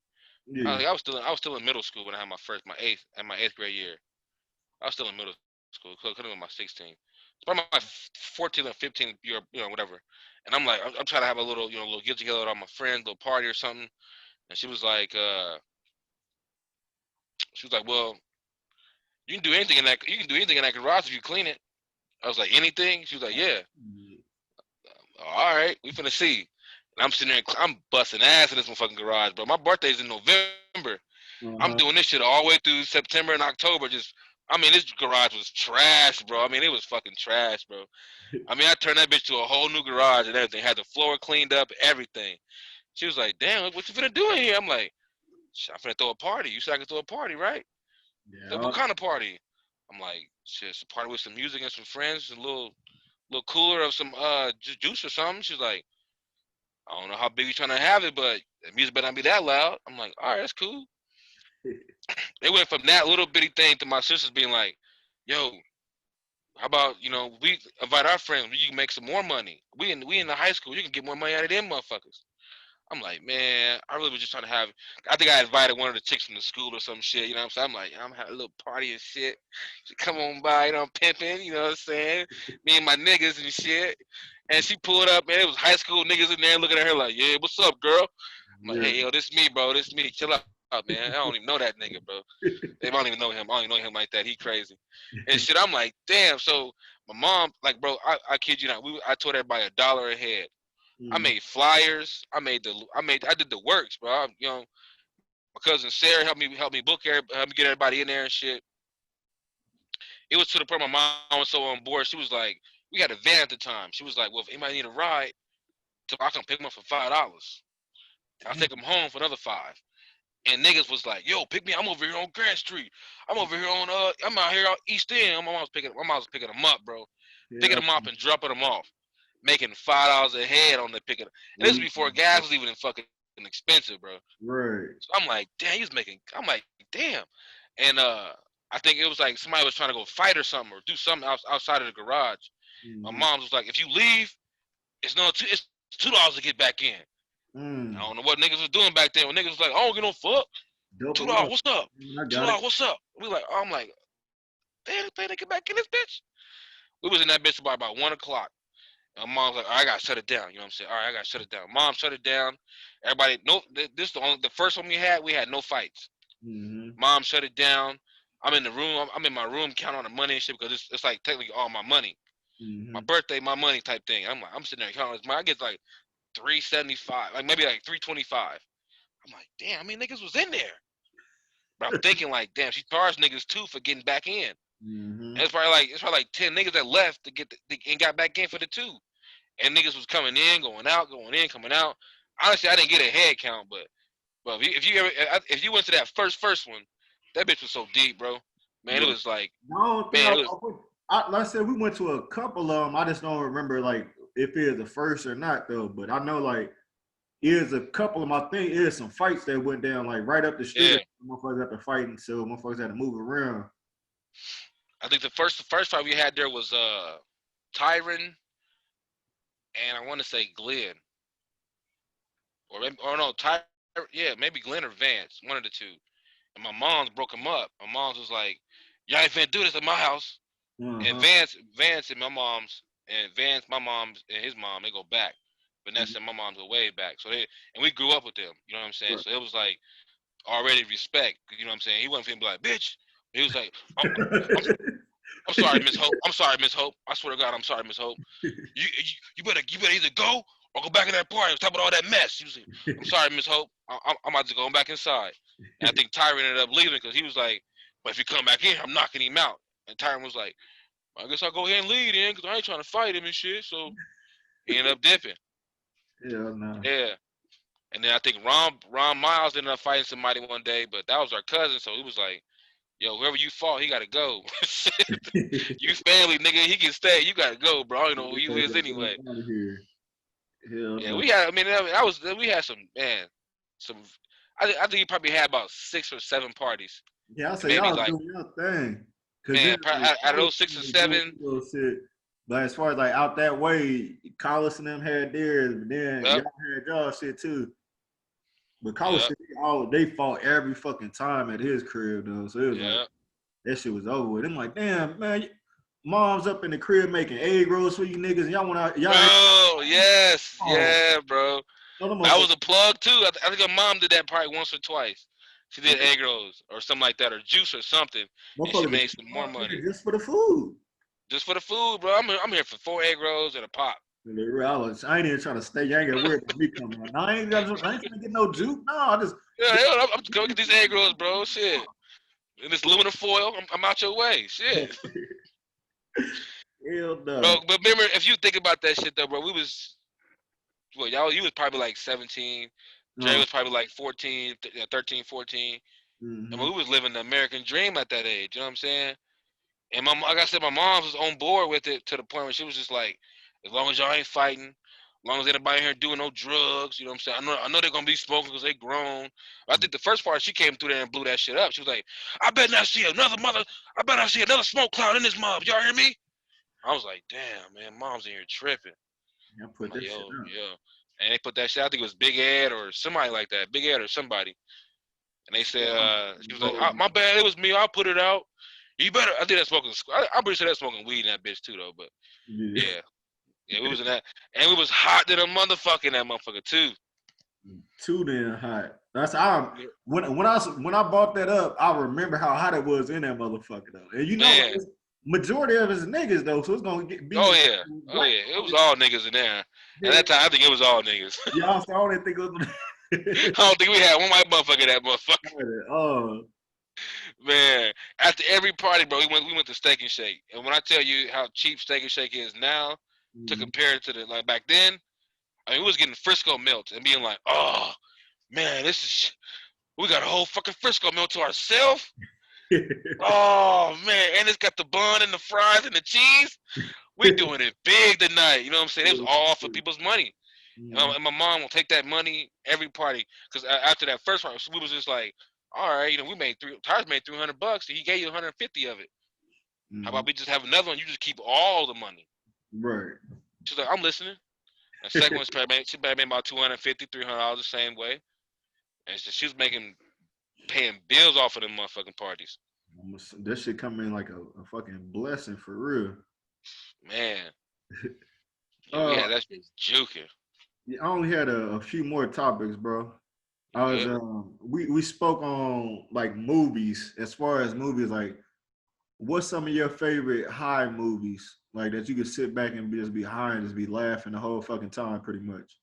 Yeah. I was still in middle school when I had my eighth grade year. I was still in middle school. Could have been my 16th. It's probably my 14th or 15th year, whatever. And I'm like, I'm trying to have a little, little get together with all my friends, little party or something. And she was like, well, you can do anything in that garage if you clean it. I was like, anything? She was like, yeah. All right, we finna see. And I'm sitting there, I'm busting ass in this motherfucking garage, bro. My birthday's in November. I'm doing Uh-huh. this shit all the way through September and October. This garage was trash, bro. I mean, it was fucking trash, bro. I mean, I turned that bitch to a whole new garage and everything. Had the floor cleaned up, everything. She was like, damn, what you finna do in here? I'm like, I'm finna throw a party. You said I could throw a party, right? She's like, what Yeah. kind of party? I'm like, shit, it's a party with some music and some friends, a little cooler of some juice or something. She's like, I don't know how big you trying to have it, but the music better not be that loud. I'm like, all right, that's cool. They went from that little bitty thing to my sisters being like, yo, how about, we invite our friends, we can make some more money. We in the high school, you can get more money out of them motherfuckers. I'm like, man, I really was just trying to have. I think I invited one of the chicks from the school or some shit. You know what I'm saying? I'm like, I'm having a little party and shit. She come on by, I'm pimping. You know what I'm saying? Me and my niggas and shit. And she pulled up, man. It was high school niggas in there looking at her like, yeah, what's up, girl? I'm like, Yeah. hey, yo, this me, bro. This me. Chill out, man. I don't even know that nigga, bro. I don't even know him. I don't even know him like that. He crazy. And shit, I'm like, damn. So my mom, like, bro, I kid you not. I told everybody $1 a head. I Mhm. made flyers. I did the works, bro. My cousin Sarah helped me book helped me get everybody in there and shit. It was to the point my mom was so on board. She was like, we had a van at the time. She was like, well, if anybody need a ride, I can pick them up for $5. I'll take them home for another 5. And niggas was like, yo, pick me. I'm over here on Grant Street. I'm out here on East End. My mom was picking them up, bro. Picking Yeah. them up and dropping them off. Making $5 a head on the picking. And this was We before gas was even fucking expensive, bro. right. So I'm like, damn, I'm like, damn. And I think it was like somebody was trying to go fight or something or do something outside of the garage. My Mm-hmm. mom was like, if you leave, it's $2 to get back in. I don't Mm. know what niggas was doing back then. When niggas was like, I don't get no fuck. Double $2, up. what's up? I Two got it. dollars, what's up? I'm like, damn, they get back in this bitch. We was in that bitch by about 1 o'clock. And mom's like, all right, I gotta shut it down. You know what I'm saying? All right, I gotta shut it down. Mom shut it down. Everybody, no, this is the first one we had. We had no fights. Mm-hmm. Mom shut it down. I'm in the room. I'm in my room counting on the money and shit because it's like technically all my money. My Mm-hmm. birthday, my money type thing. I'm sitting there counting this money. I get like 375, like maybe like 325. I'm like, damn, I mean niggas was in there. But I'm thinking like, damn, she charged niggas too for getting back in. And Mm-hmm. it's probably like 10 niggas that left to and got back in for the 2. And niggas was coming in, going out, going in, coming out. Honestly, I didn't get a head count, but if you went to that first one, that bitch was so deep, bro. Man, it Yeah. was like, The only thing man, it was like I said, we went to a couple of them. I just don't remember like if it was the first or not though. But I know like is a couple of my thing is some fights that went down like right up the street. yeah. Motherfuckers had to fight, so motherfuckers had to move around. I think the first fight we had there was Tyron and I want to say Glenn or no yeah, maybe Glenn or Vance, one of the two. And my mom's broke him up. My mom's was like, y'all ain't finna do this at my house. And Uh-huh. Vance and Vance, my mom's and his mom, they go back. Vanessa and my mom's go way back. And we grew up with them. You know what I'm saying? Right. So it was like already respect. You know what I'm saying? He wasn't finna be like, bitch. He was like, I'm I'm sorry, Miss Hope. I'm sorry, Miss Hope. I swear to God, I'm sorry, Miss Hope. You better either go or go back in that party. Stop with all that mess. She was like, I'm sorry, Miss Hope. I'm about to go back inside. And I think Tyron ended up leaving because he was like, but if you come back in, I'm knocking him out. And Tyron was like, I guess I'll go ahead and lead in because I ain't trying to fight him and shit. So he ended up dipping. Hell no. Yeah. And then I think Ron Miles ended up fighting somebody one day, but that was our cousin, so he was like, yo, whoever you fought, he gotta go. You family, nigga, he can stay. You gotta go, bro. I don't know who you is anyway. Out of here. Hell Yeah, no. we had some man, some. I think he probably had about 6 or 7 parties. Yeah, I And say maybe y'all like, doing your thing. Cause man, then like, out of those 6 or 7, shit. But as far as like out that way, Collis and them had theirs, but then yep, y'all had y'all shit too. But Collis yep, shit, they fought every fucking time at his crib though. So it was like yep. that shit was over with. I'm like, damn, man, mom's up in the crib making egg rolls for you niggas, and y'all went out, y'all ain't, Bro, yes, oh, yeah, bro. no, them That motherfuckers, was a plug too. I think her mom did that probably once or twice. She did egg rolls or something like that, or juice or something, and she motherfuckers made some more money just for the food. just for the food, bro. I'm here for 4 egg rolls and a pop. I ain't even trying to stay. You ain't got to worry about me coming out. No, I ain't trying to get no juke. No, I just Yeah, get hell, I'm going to get these egg rolls, bro. Shit. And this aluminum foil, I'm out your way. Shit. hell Bro, no. but remember, if you think about that shit, though, bro, we was, well, you was probably like 17. Dre No. was probably like 14, 13, 14. And Mm-hmm. we was living the American dream at that age. You know what I'm saying? And like I said, my mom was on board with it to the point where she was just like, as long as y'all ain't fighting, as long as ain't nobody here doing no drugs, you know what I'm saying? I know they're gonna be smoking because they grown. I think the first part she came through there and blew that shit up. She was like, I bet not see another smoke cloud in this mob. Y'all hear me? I was like, damn, man, mom's in here tripping. I I'm put like, that shit yo, out. yeah. And they put that shit, I think it was Big Ed or somebody like that. Big Ed or somebody. And they said, she was like, my bad, it was me. I'll put it out. You better. I think that's smoking. I'm pretty sure that's smoking weed in that bitch too, though. But Yeah. yeah, yeah, we was in that, and we was hot than a motherfucker in that motherfucker too. Too damn hot. That's when I bought that up, I remember how hot it was in that motherfucker though. And you know, Man, majority of it's niggas though, so it's gonna be oh yeah, oh black. yeah, it was all niggas in there. At that time, I think it was all niggas. Yeah, I only think it was. I don't think we had one white motherfucker in that motherfucker. Oh, Man, after every party, bro, we went to Steak and Shake, and when I tell you how cheap Steak and Shake is now, to compare it to the like back then, I mean, we was getting Frisco melts and being like, oh man, we got a whole fucking Frisco melt to ourselves. Oh man, and it's got the bun and the fries and the cheese. We doing it big tonight. You know what I'm saying? It was all for people's money. And my mom will take that money every party because after that first party, we was just like, all right, we made Tyrus made $300, and he gave you 150 of it. How about we just have another one? You just keep all the money. Right. She's like, I'm listening. And second one, she probably made about $250, $300 the same way. And she was paying bills off of them motherfucking parties. That shit come in like a fucking blessing for real. Man. Yeah, we had that shit juking. I only had a few more topics, bro. I was we spoke on like movies. As far as movies, like what's some of your favorite high movies like that you could sit back and just be high and just be laughing the whole fucking time, pretty much.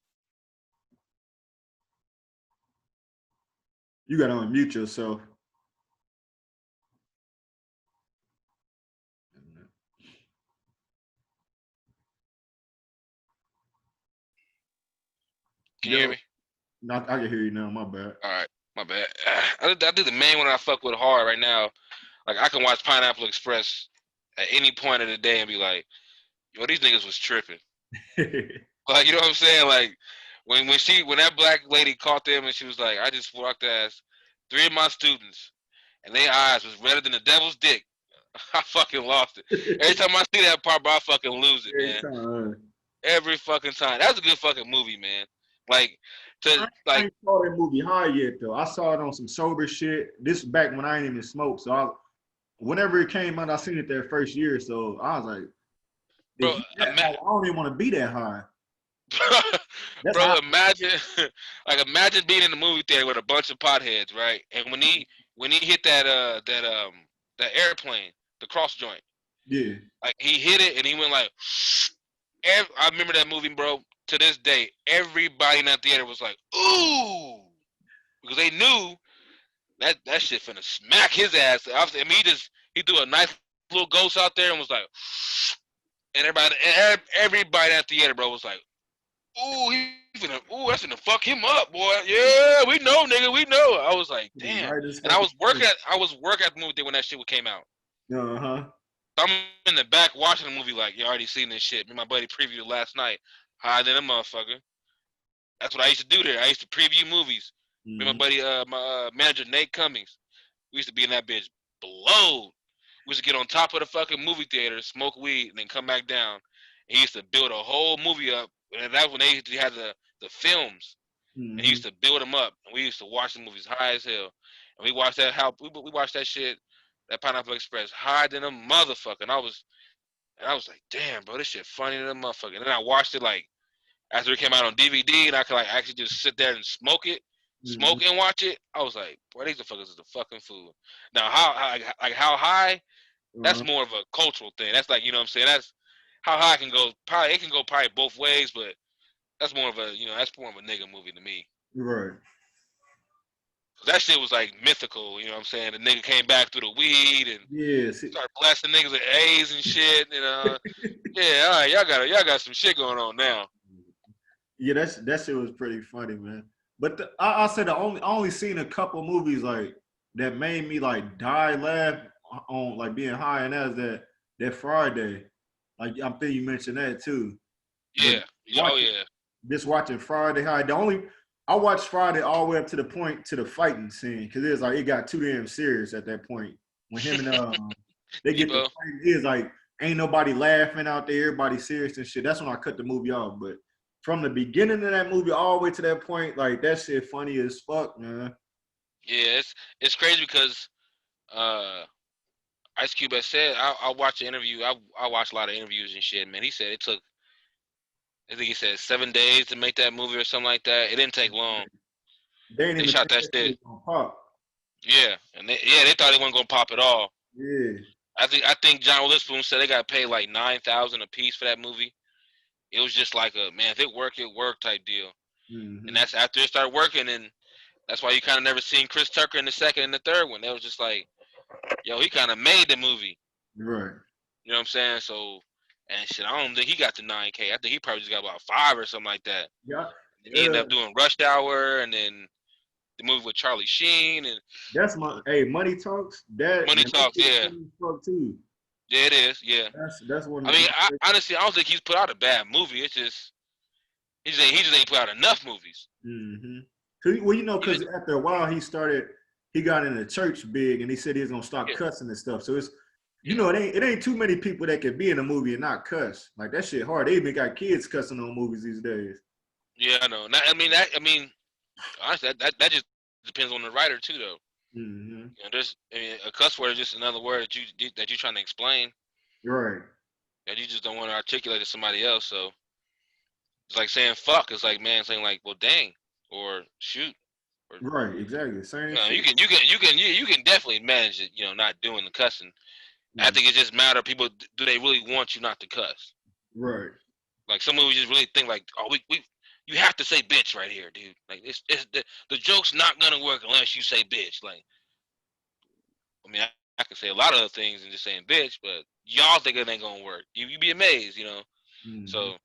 You gotta unmute yourself. Can you hear Yo, me? I can hear you now. My bad. All right, my bad. I did the main one I fuck with hard right now. Like I can watch Pineapple Express at any point of the day and be like, yo, these niggas was tripping. Like, you know what I'm saying? Like when that black lady caught them and she was like, I just walked past 3 of my students and their eyes was redder than the devil's dick. I fucking lost it. Every time I see that part, bro, I fucking lose it, Every man. time. Every fucking time. That's a good fucking movie, man. Like I ain't saw that movie high yet though. I saw it on some sober shit. This is back when I ain't even smoked. So whenever it came out, I seen it that first year. So I was like, bro, I don't even want to be that high. That's bro, how. imagine imagine being in the movie theater with a bunch of potheads, right? And when he hit that airplane, the cross joint, Yeah. Like he hit it and he went like. I remember that movie, bro. To this day, everybody in that theater was like, "Ooh," because they knew that shit finna smack his ass. I mean, he threw a nice little ghost out there and was like, and everybody in that theater, bro, was like, "Ooh, that's finna fuck him up, boy. Yeah, we know, nigga, we know." I was like, "Damn," Right as and I fucking. was working at the movie theater when that shit came out. Uh-huh. So I'm in the back watching the movie like, you already seen this shit. Me and my buddy previewed it last night. Hiding a motherfucker. That's what I used to do there. I used to preview movies. Me and my buddy, my manager Nate Cummings. We used to be in that bitch blowed. We used to get on top of the fucking movie theater, smoke weed, and then come back down. And he used to build a whole movie up. And that's when they had the films. And he used to build them up. And we used to watch the movies high as hell. And we watched we watched that shit, that Pineapple Express, higher than a motherfucker. And I was like, damn, bro, this shit funny than a motherfucker. And then I watched it like after it came out on DVD, and I could like actually just sit there and smoke and watch it. I was like, boy, these motherfuckers is the fucking fool. Now, how high? That's more of a cultural thing. That's like, you know what I'm saying. That's how high it can go. Probably it can go probably both ways, but that's more of a nigga movie to me. Right. That shit was like mythical. You know what I'm saying. The nigga came back through the weed and started blasting niggas with A's and shit. And yeah, all right, y'all got some shit going on now. Yeah, that shit was pretty funny, man. But I said I only seen a couple movies like that made me like die laugh on like being high, and that Friday. Like I'm thinking you mentioned that too. Yeah. Oh yeah. Just watching Friday High. I watched Friday all the way up to the point to the fighting scene because it was like it got too damn serious at that point when him and they get the fighting. It is like ain't nobody laughing out there, everybody serious and shit. That's when I cut the movie off. But from the beginning of that movie all the way to that point, like that shit funny as fuck, man. Yeah, it's crazy because Ice Cube has said I watched the interview. I watched a lot of interviews and shit, man. He said it took, I think he said 7 days to make that movie or something like that. It didn't take long. They ain't They even shot think that that shit shit. was gonna pop. Yeah, and they thought it wasn't gonna pop at all. Yeah. I think John Witherspoon said they got paid like $9,000 a piece for that movie. It was just like a, man, if it worked type deal. And that's after it started working, and that's why you kind of never seen Chris Tucker in the second and the third one. They was just like, yo, he kind of made the movie. Right. You know what I'm saying? So, and shit, I don't think he got the 9K. I think he probably just got about 5 or something like that. Yeah. And he ended up doing Rush Hour, and then the movie with Charlie Sheen, and That's Money Talks. Money Talks. Yeah, too. yeah, it is. Yeah. That's one. I mean, honestly, I don't think he's put out a bad movie. It's just he just ain't put out enough movies. Well, you know, because after a while he got in the church big, and he said he was gonna stop cussing and stuff. So it's, you know, it ain't too many people that can be in a movie and not cuss. Like that shit hard. They even got kids cussing on movies these days. Yeah, I know. I mean, honestly, that just depends on the writer too, though. You know, a cuss word is just another word that you're trying to explain. Right. That you just don't want to articulate to somebody else. So it's like saying fuck. It's like, man, saying like, well, dang, or shoot. Or, right. Exactly. Same. You know, you can definitely manage it. You know, not doing the cussing. I think it just matter. People, do they really want you not to cuss? Right. Like some movies just really think like, oh, you have to say bitch right here, dude. Like it's the joke's not gonna work unless you say bitch. Like, I mean, I can say a lot of other things and just saying bitch, but y'all think it ain't gonna work. You be amazed, you know. So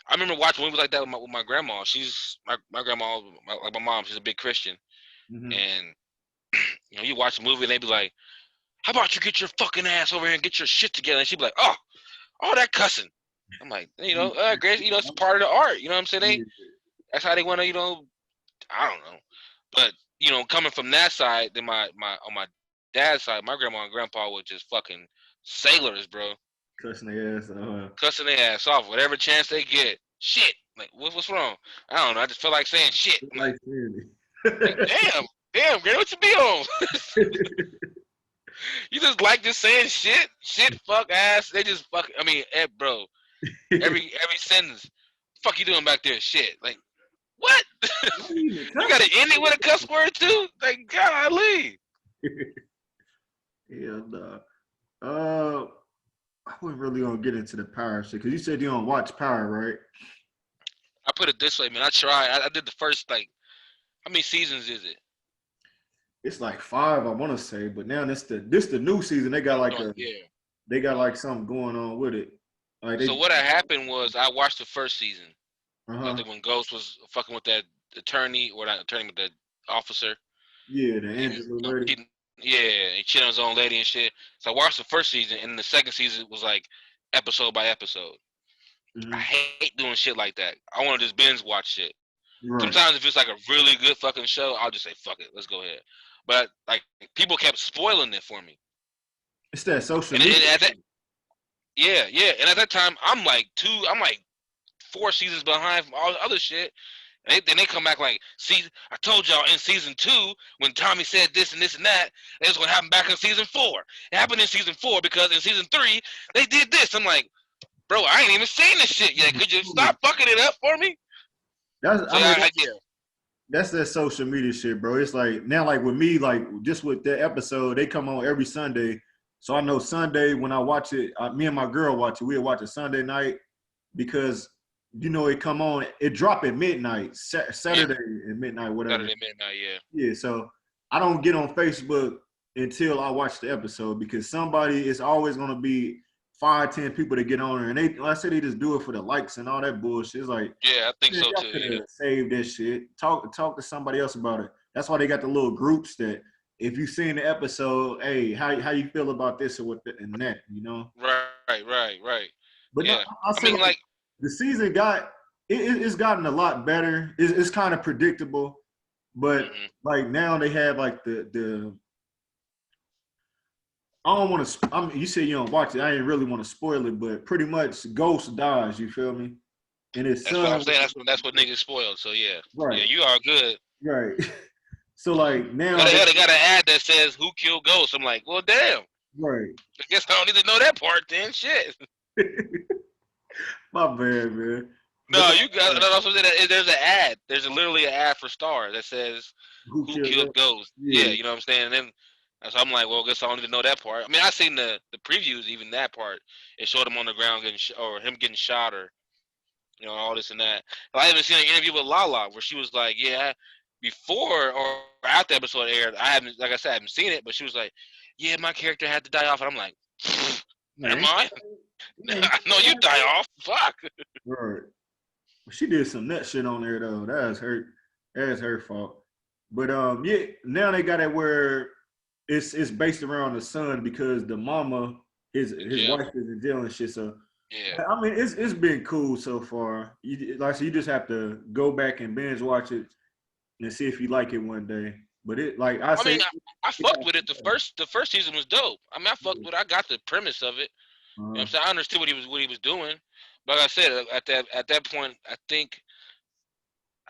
I remember watching movies like that with my grandma. She's my grandma, like my mom. She's a big Christian, and you know, you watch a movie and they be like, "How about you get your fucking ass over here and get your shit together?" And she'd be like, "Oh, all that cussing." I'm like, you know, Grace, you know, it's part of the art. You know what I'm saying? That's how they want to, you know. I don't know, but you know, coming from that side, then on my dad's side, my grandma and grandpa were just fucking sailors, bro. Cussing their ass off. Cussing their ass off whatever chance they get. Shit, like what's wrong? I don't know. I just feel like saying shit. Like damn, girl, what you be on? You just like just saying shit, fuck, ass. They just fuck. I mean, bro, every sentence, fuck you doing back there? Shit, like what? You got to end it with a cuss word too? Like golly. Yeah, no. I wasn't really gonna get into the Power shit because you said you don't watch Power, right? I put it this way, man. I tried. I did the first like. How many seasons is it? It's like 5, I want to say, but now this the new season. They got like Yeah. something going on with it. Like So they, what had happened was I watched the first season. I uh-huh. think when Ghost was fucking with that attorney, or not attorney, but the officer, Yeah, the and he was, Angela lady. cheating. Yeah, he cheated on his own lady and shit. So I watched the first season, and the second season was like episode by episode. I Hmm. hate doing shit like that. I want to just binge watch shit. Right. Sometimes if it's like a really good fucking show, I'll just say fuck it, let's go ahead. But like people kept spoiling it for me, It's that social and media at that, shit. yeah, and at that time I'm like 4 seasons behind from all the other shit. And then they come back like, see, I told y'all in season 2 when Tommy said this and this and that, it was gonna happen back in season 4. It happened in season 4 because in season 3 they did this. I'm like, bro, I ain't even seen this shit yet. Could you stop fucking it up for me? That's So I mean yeah, that's that social media shit, bro. It's like now, like with me, like just with that episode, they come on every Sunday. So I know Sunday when I watch it, me and my girl watch it. We'll watch it Sunday night because it come on. It drop at midnight, yeah, Saturday at midnight, whatever. Saturday midnight, yeah. Yeah. So I don't get on Facebook until I watch the episode because somebody is always gonna be 5, 10 people to get on there, and like I said, they just do it for the likes and all that bullshit. It's like, Yeah, I think man, so y'all too. could Yeah, have saved that shit. Talk to somebody else about it. That's why they got the little groups that if you seen the episode, hey, how you feel about this or what and that. right. But no, Yeah, I I say mean like like, the season it's gotten a lot better. It's kind of predictable, but mm-hmm. like now they have like the I don't want to. You say you don't watch it. I ain't really want to spoil it, but pretty much Ghost dies. You feel me? And his That's what I'm son. saying. That's what niggas spoiled. So yeah, Right, yeah, you are good. right. So like now But they hell, they got an ad that says "Who killed Ghost." I'm like, well, damn. right. I guess I don't need to know that part then. Shit. My bad, man. But No, no, you got. I also said that there's an ad. There's literally an ad for Star that says who "Who killed killed that? Ghost." Yeah, Yeah. you know what I'm saying. And then so I'm like, well, I guess I don't need to know that part. I mean, I seen the previews, even that part. It showed him on the ground getting or him getting shot or all this and that. But I even seen an interview with Lala where she was like, yeah, before or after the episode aired, I haven't, like I said, I haven't seen it, but she was like, yeah, my character had to die off, and I'm like, never Man, mind. man, I know you die off. Fuck. right. She did some nut shit on there though. That's her fault. But yeah, now they got it where it's based around the son because the mama, In his jail. wife is in jail and shit. So Yeah. I mean, it's been cool so far. Like so you just have to go back and binge watch it and see if you like it one day. But it like I I say, mean, I fucked with it. The first season was dope. I mean, I fucked with it. I got the premise of it. You know what I'm uh, saying? I understood what he was doing. But like I said, at that point, I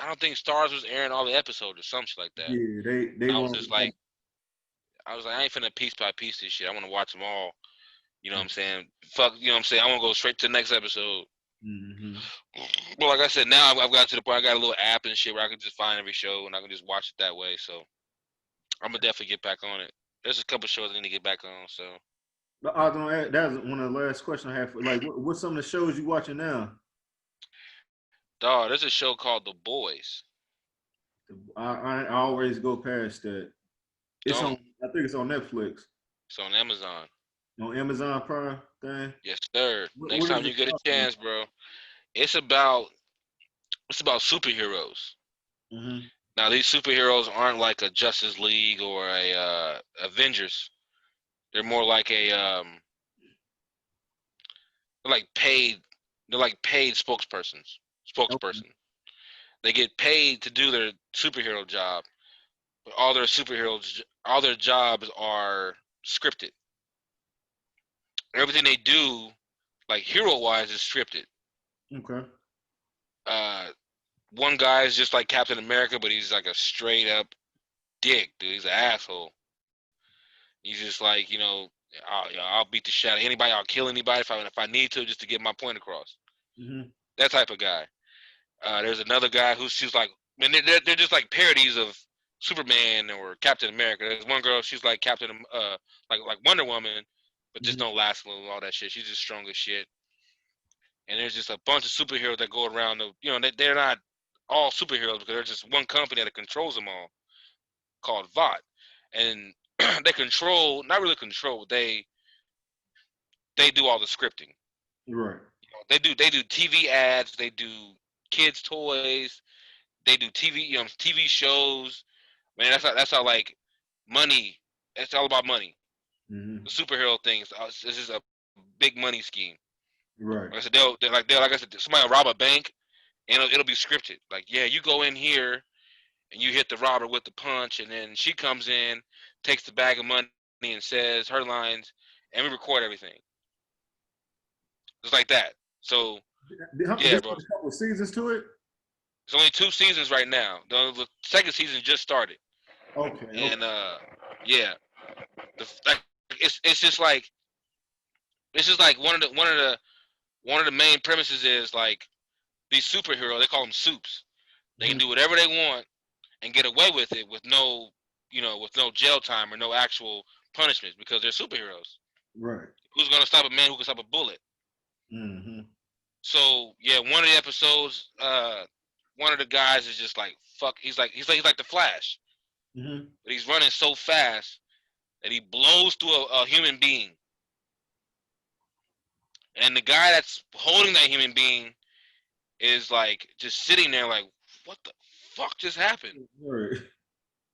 don't think Stars was airing all the episodes or some shit like that. yeah, they I was want just like, I ain't finna piece by piece this shit. I want to watch them all. You know what I'm saying? Fuck, you know what I'm saying? I want to go straight to the next episode. mm-hmm. But like I said, now I've got to the point I got a little app and shit where I can just find every show and I can just watch it that way. So I'm gonna definitely get back on it. There's a couple shows I need to get back on. So, But I was gonna ask, that was one of the last questions I have. Like, what's some of the shows you watching now? dog, there's a show called The Boys. I always go past that. It's on. Don't. I think it's on Netflix, It's on Amazon. on Amazon Prime thing. Yes, sir. Next What is time it you get a about? chance, bro. It's about it's about superheroes. Mm-hmm. Now these superheroes aren't like a Justice League or a Avengers. They're more like they're like paid they're like paid Okay. spokesperson. They get paid to do their superhero job, but all their jobs are scripted. Everything they do, like hero wise, is scripted. Okay. Uh, one guy is just like Captain America, but he's like a straight up dick, dude. He's an asshole. He's just like, I'll beat the shit out of anybody. I'll kill anybody if I need to, just to get my point across. Mm-hmm. That type of guy. There's another guy she's like, I mean, they're just like parodies of Superman or Captain America. There's one girl, she's like like Wonder Woman, but just no last move and all that shit. She's just strong as shit. And there's just a bunch of superheroes that go around. They're not all superheroes because there's just one company that controls them all, called VOT, and they control, not really control. They do all the scripting. Right. They do TV ads. They do kids toys. They do TV shows. Man, that's how like money. It's all about money. Mm-hmm. The superhero things. This is a big money scheme. Right. Like I said, like I said, somebody will rob a bank, and it'll be scripted. Like, yeah, you go in here and you hit the robber with the punch, and then she comes in, takes the bag of money, and says her lines, and we record everything. Just like that. So yeah, There's bro. a couple of seasons to it. There's only 2 seasons right now. The second season just started, Okay. and yeah, like, it's just like one of the main premises is like these superheroes. They call them soups. They can do whatever they want and get away with it with no jail time or no actual punishments because they're superheroes. Right. Who's gonna stop a man who can stop a bullet? Mm-hmm. So yeah, one of the episodes, one of the guys is just like fuck. He's like the Flash, Mm-hmm. but he's running so fast that he blows through a human being, and the guy that's holding that human being is like just sitting there like, what the fuck just happened? Right.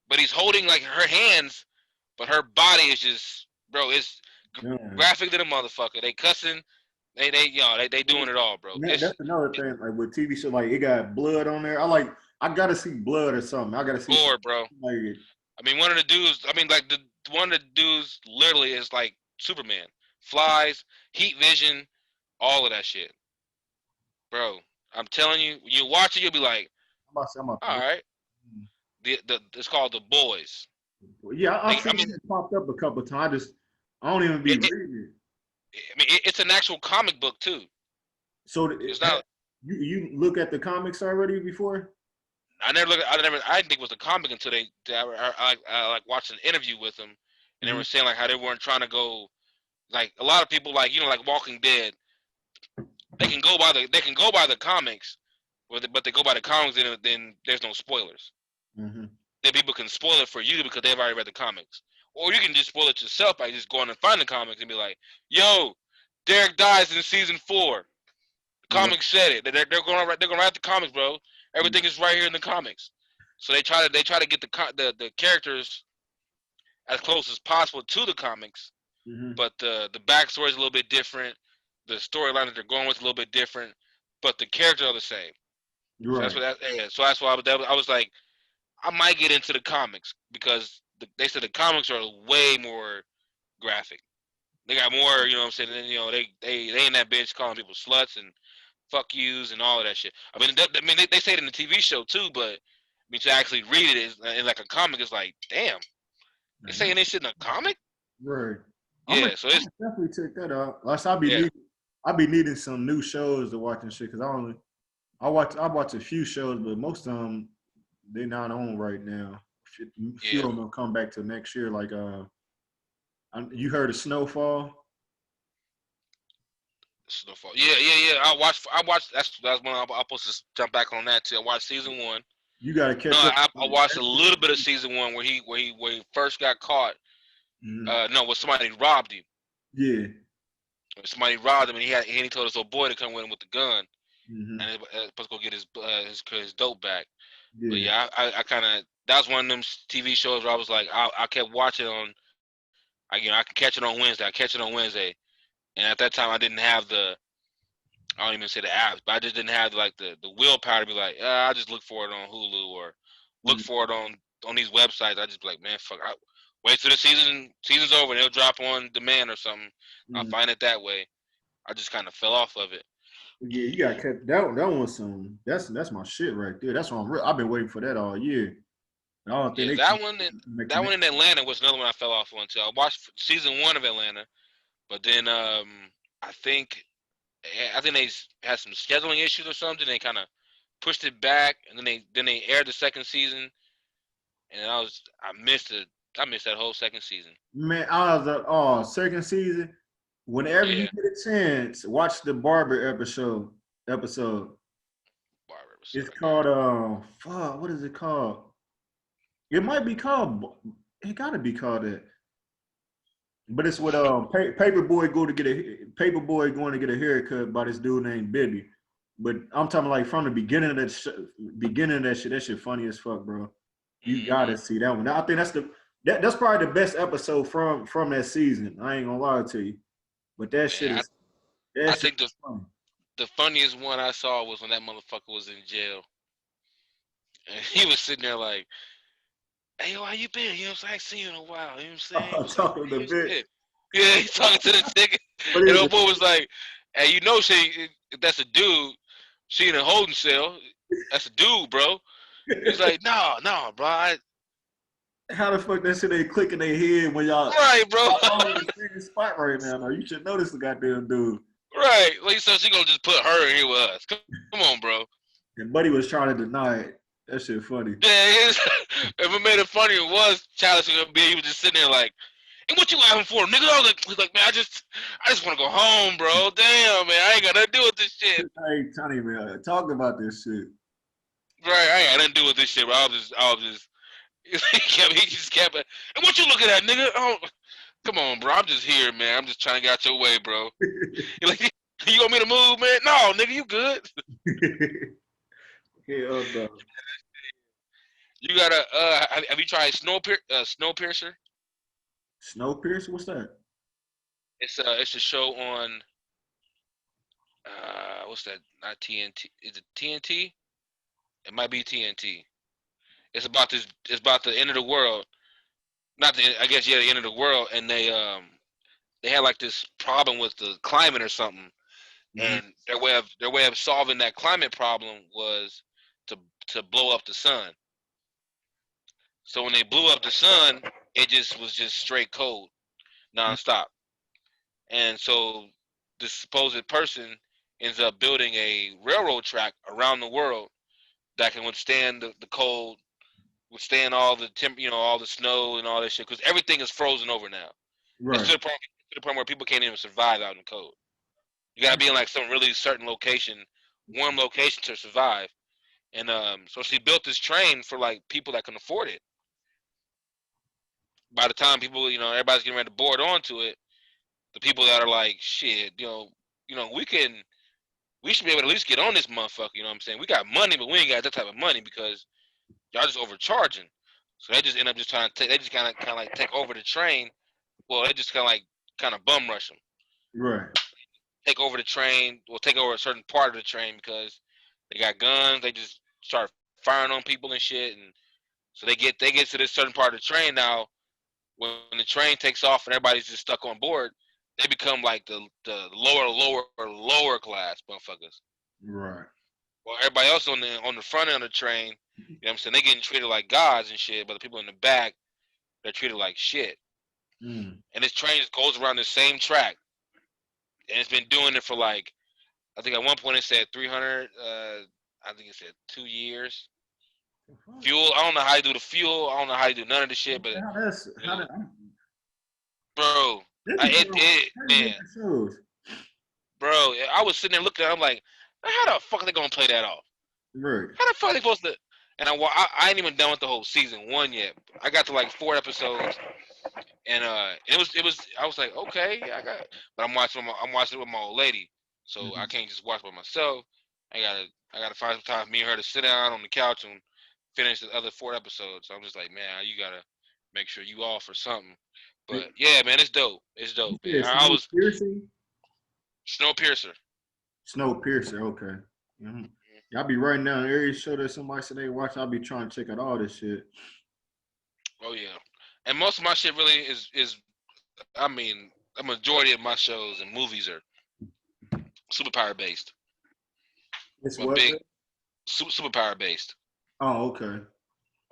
But he's holding like her hands, but her body is just, bro. It's graphic to the motherfucker. They cussing. They doing it all, bro. That's another thing. Like with TV show, like it got blood on there. I gotta see blood or something. I gotta see gore, bro. Like, I mean, one of the dudes. I mean, like one of the dudes literally is like Superman. Flies, heat vision, all of that shit, bro. I'm telling you, you watch it, you'll be like, all right. It's called The Boys. Yeah, I've seen it popped up a couple of times. I don't even be reading it. I mean, it's an actual comic book too. So it's not. You look at the comics already before? I never look. I didn't think it was a comic until I like watched an interview with them, and they were saying like how they weren't trying to go. Like a lot of people, like like Walking Dead, they can go by the comics, but they go by the comics, then there's no spoilers. Mm-hmm. Then people can spoil it for you because they've already read the comics, or you can just spoil it yourself by just going and find the comics and be like, "Yo, Derek dies in season 4. The comics said it. They're gonna write the comics, bro. Everything is right here in the comics." So they try to get the characters as close as possible to the comics, but the backstory is a little bit different. The storyline that they're going with is a little bit different, but the characters are the same. Right. So that's why I was like, I might get into the comics because they said the comics are way more graphic. They got more, you know what I'm saying? And, they in that bitch calling people sluts and fuck yous and all of that shit. I mean, they say it in the TV show too, but I mean to actually read it in like a comic is like, damn, they saying this shit in a comic? Right. Yeah, so it's definitely check that out. Like I be needing some new shows to watch and shit because I watch a few shows, but most of them they're not on right now. A few of them will come back to next year. Like you heard of Snowfall? Snowfall. Yeah. I watched. That's when I'm supposed to jump back on that too. I watched season 1. You gotta catch up. I watched a little bit of season 1 where he first got caught. When somebody robbed him. Yeah. When somebody robbed him and he told his old boy to come with him with the gun, and supposed to go get his dope back. Yeah. But yeah, I kind of, that was one of them TV shows where I was like, I kept watching on. I can catch it on Wednesday. I catch it on Wednesday, and at that time I didn't have I don't even say the apps, but I just didn't have like the willpower to be like, I'll just look for it on Hulu or look for it on these websites. I just be like, man, fuck, I wait till the season's over and it'll drop on demand or something. I'll find it that way. I just kind of fell off of it. Yeah, you gotta catch that one. That's my shit right there. That's what I've been waiting for that all year. I don't think that one in Atlanta was another one I fell off on too. I watched season 1 of Atlanta, but then I think they had some scheduling issues or something. They kind of pushed it back, and then they aired the second season, and I missed that whole second season. Man, I was second season. Whenever you Yeah. get a chance, watch the Barber Episode. Barber It's episode. called fuck. What is it called? It might be called. It gotta be called that. But it's with Paperboy Paperboy going to get a haircut by this dude named Bibby. But I'm talking like from the beginning of beginning of that shit. That shit funny as fuck, bro. You gotta see that one. I think that's probably the best episode from that season. I ain't gonna lie to you. But that shit Yeah, is that I shit think is funny. the funniest one I saw was when that motherfucker was in jail, and he was sitting there like, "Hey, yo, how you been? You know what I'm saying? I ain't seen you in a while. You know what I'm saying?" He was like, Talking to "Man, the bitch. shit." Yeah, he's talking to the nigga, What and is old boy was like, "Hey, you know, if that's a dude, she in a holding cell. That's a dude, bro." He's it? like, "No, bro. How the fuck that shit ain't clicking their head when Right, bro. y'all all in the same spot right now? No, you should notice the goddamn dude. Right. Like, so she gonna just put her in here with us. Come on, bro." And Buddy was trying to deny it. That shit funny. Yeah, if it made it funnier, it was Childish gonna be. He was just sitting there like, "And what you laughing for, nigga?" I was like, he's like, "Man, I just want to go home, bro. Damn, man, I ain't got nothing to do with this shit. I ain't trying to even talk about this shit. Right, I ain't got nothing to do with this shit, bro. I was just, he just kept, and what you looking at, nigga? Oh, come on, bro. I'm just here, man. I'm just trying to get out your way, bro. You're like, you want me to move, man? No, nigga, you good. Hell no. You gotta, have you tried Snowpiercer? Snowpiercer? What's that? It's a show on, what's that? Not TNT. Is it TNT? It might be TNT. It's about this. It's about the end of the world. Not the. I guess yeah, the end of the world. And they had like this problem with the climate or something. Mm-hmm. And their way of solving that climate problem was to to blow up the sun. So when they blew up the sun, it just was just straight cold, nonstop. And so this supposed person ends up building a railroad track around the world that can withstand the cold, withstand all the all the snow and all that shit, because everything is frozen over now. It's Right. to the point where people can't even survive out in the cold. You gotta be in like some really certain location, warm location to survive. And so she built this train for like people that can afford it. By the time people, everybody's getting ready to board onto it, the people that are like, shit, we should be able to at least get on this motherfucker. You know what I'm saying? We got money, but we ain't got that type of money because y'all just overcharging. So they just end up just trying to they just kind of like take over the train. Well, they just kind of bum rush them. Right. Take over the train, or take over a certain part of the train because they got guns. They just start firing on people and shit, and so they get to this certain part of the train now. When the train takes off and everybody's just stuck on board, they become like the lower class motherfuckers. Right. Well, everybody else on the front end of the train, you know what I'm saying, they getting treated like gods and shit, but the people in the back, they're treated like shit. Mm. And this train just goes around the same track, and it's been doing it for like, I think at one point it said 300. I think it said 2 years. Fuel. I don't know how you do the fuel. I don't know how you do none of the shit. But How that's you how know, that bro, that be man, shows. bro. I was sitting there looking at it, I'm like, how the fuck are they gonna play that off? Right. How the fuck are they supposed to? And I ain't even done with the whole season one yet. I got to like 4 episodes, and it was I was like, okay, but I'm watching it with my old lady, so I Mm-hmm. can't just watch by myself. I gotta I gotta find some time for me and her to sit down on the couch and finish the other 4 episodes. So I'm just like, man, you gotta make sure you off for something. But yeah, man, it's dope. It's You dope, man. said I was Snowpiercer? Snowpiercer. Snowpiercer, okay. Mm-hmm. Y'all be writing down every show that somebody said they watch. I'll be trying to check out all this shit. Oh yeah, and most of my shit really is I mean, the majority of my shows and movies are superpower based. It's I'm a what? big superpower based. Oh, okay.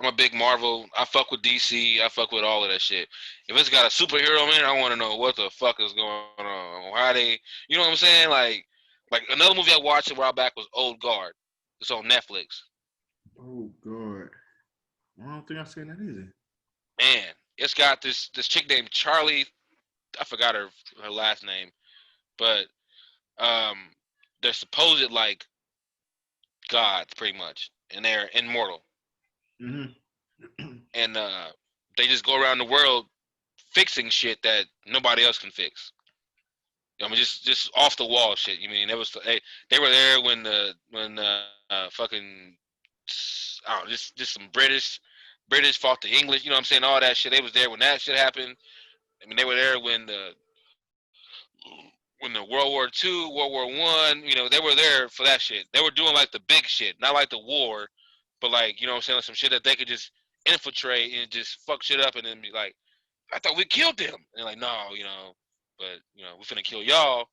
I'm a big Marvel. I fuck with DC. I fuck with all of that shit. If it's got a superhero in it, I want to know what the fuck is going on. Why they, you know what I'm saying? Like another movie I watched a while back was Old Guard. It's on Netflix. Oh God. I don't think I've seen that either. Man, it's got this chick named Charlie. I forgot her last name. but they're supposed like gods pretty much, and they're immortal, Mhm. and they just go around the world fixing shit that nobody else can fix. I mean, just off the wall shit. You mean they were there when fucking I don't know, just some British fought the English. You know what I'm saying? All that shit. They was there when that shit happened. I mean, they were there when the World War II, World War One. You know, they were there for that shit. They were doing like the big shit, not like the war, but like you know what I'm saying, like some shit that they could just infiltrate and just fuck shit up and then be like, I thought we killed them. And they're like, no, you know, but you know, we finna kill y'all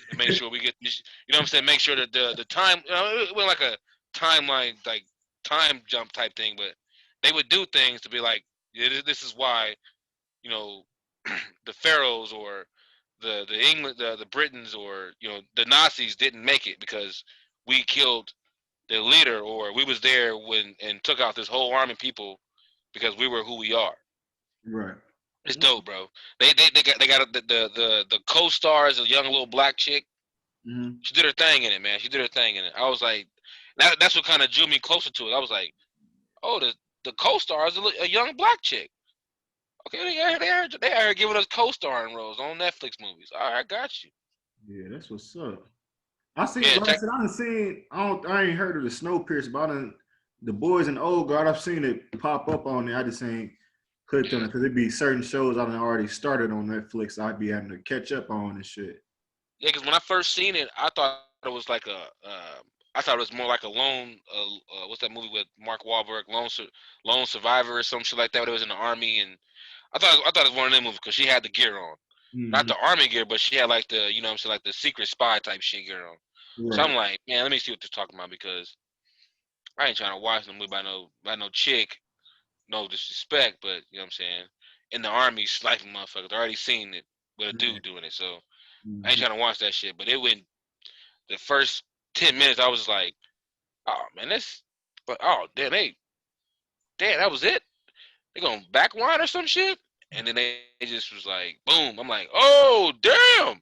and make sure we get this. You know what I'm saying? Make sure that the time, you know, it went like a timeline, like time jump type thing, but they would do things to be like, yeah, this is why, you know, the pharaohs or the England the Britons or you know the Nazis didn't make it because we killed their leader or we was there when and took out this whole army of people because we were who we are. Right. It's dope, bro. They got the co-stars, a young little black chick. Mhm. She did her thing in it, man. She did her thing in it. I was like, that's what kind of drew me closer to it. I was like, oh, the co-star is a young black chick. Okay, they are giving us co-starring roles on Netflix movies. All right, I got you. Yeah, that's what's up. I see. Yeah, Like I check. said, I done seen. I ain't heard of the Snowpiercer, but I done the boys and old guard. I've seen it pop up on there. I just ain't clicked on Yeah, it because it'd be certain shows I done already started on Netflix. I'd be having to catch up on and shit. yeah. Because when I first seen it, I thought it was like I thought it was more like a lone. What's that movie with Mark Wahlberg, Lone Survivor or some shit like that? Where it was in the army, and I thought it was one of them movies because she had the gear on, not Hmm. the army gear, but she had like the you know what I'm saying like the secret spy type shit gear on. So Right. I'm like, man, let me see what they're talking about because I ain't trying to watch no movie by no chick. No disrespect, but you know what I'm saying. In the army, sniping motherfuckers. I already seen it with a dude doing it, so I ain't Mm-hmm. trying to watch that shit. But it went the first 10 minutes. I was like, oh man, this. But oh damn, that was it. They gonna backline or some shit. And then they just was like, boom. I'm like, oh damn.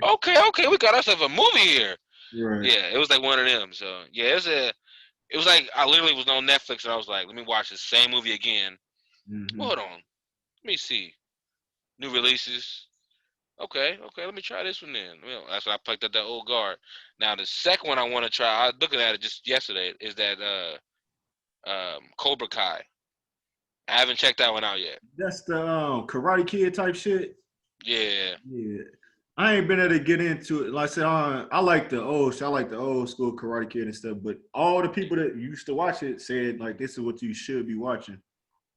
Okay, we got ourselves a movie here. Right. Yeah, it was like one of them. So yeah, it was like I literally was on Netflix and I was like, let me watch the same movie again. Hmm. Well, hold on, let me see new releases. Okay, let me try this one then. Well, that's what I picked up that old guard. Now the second one I want to try, I was looking at it just yesterday, is that Cobra Kai. I haven't checked that one out yet. That's the Karate Kid type shit. Yeah, Yeah. I ain't been able to get into it. Like I said, I like the old. I like the old school Karate Kid and stuff. But all the people that used to watch it said like this is what you should be watching.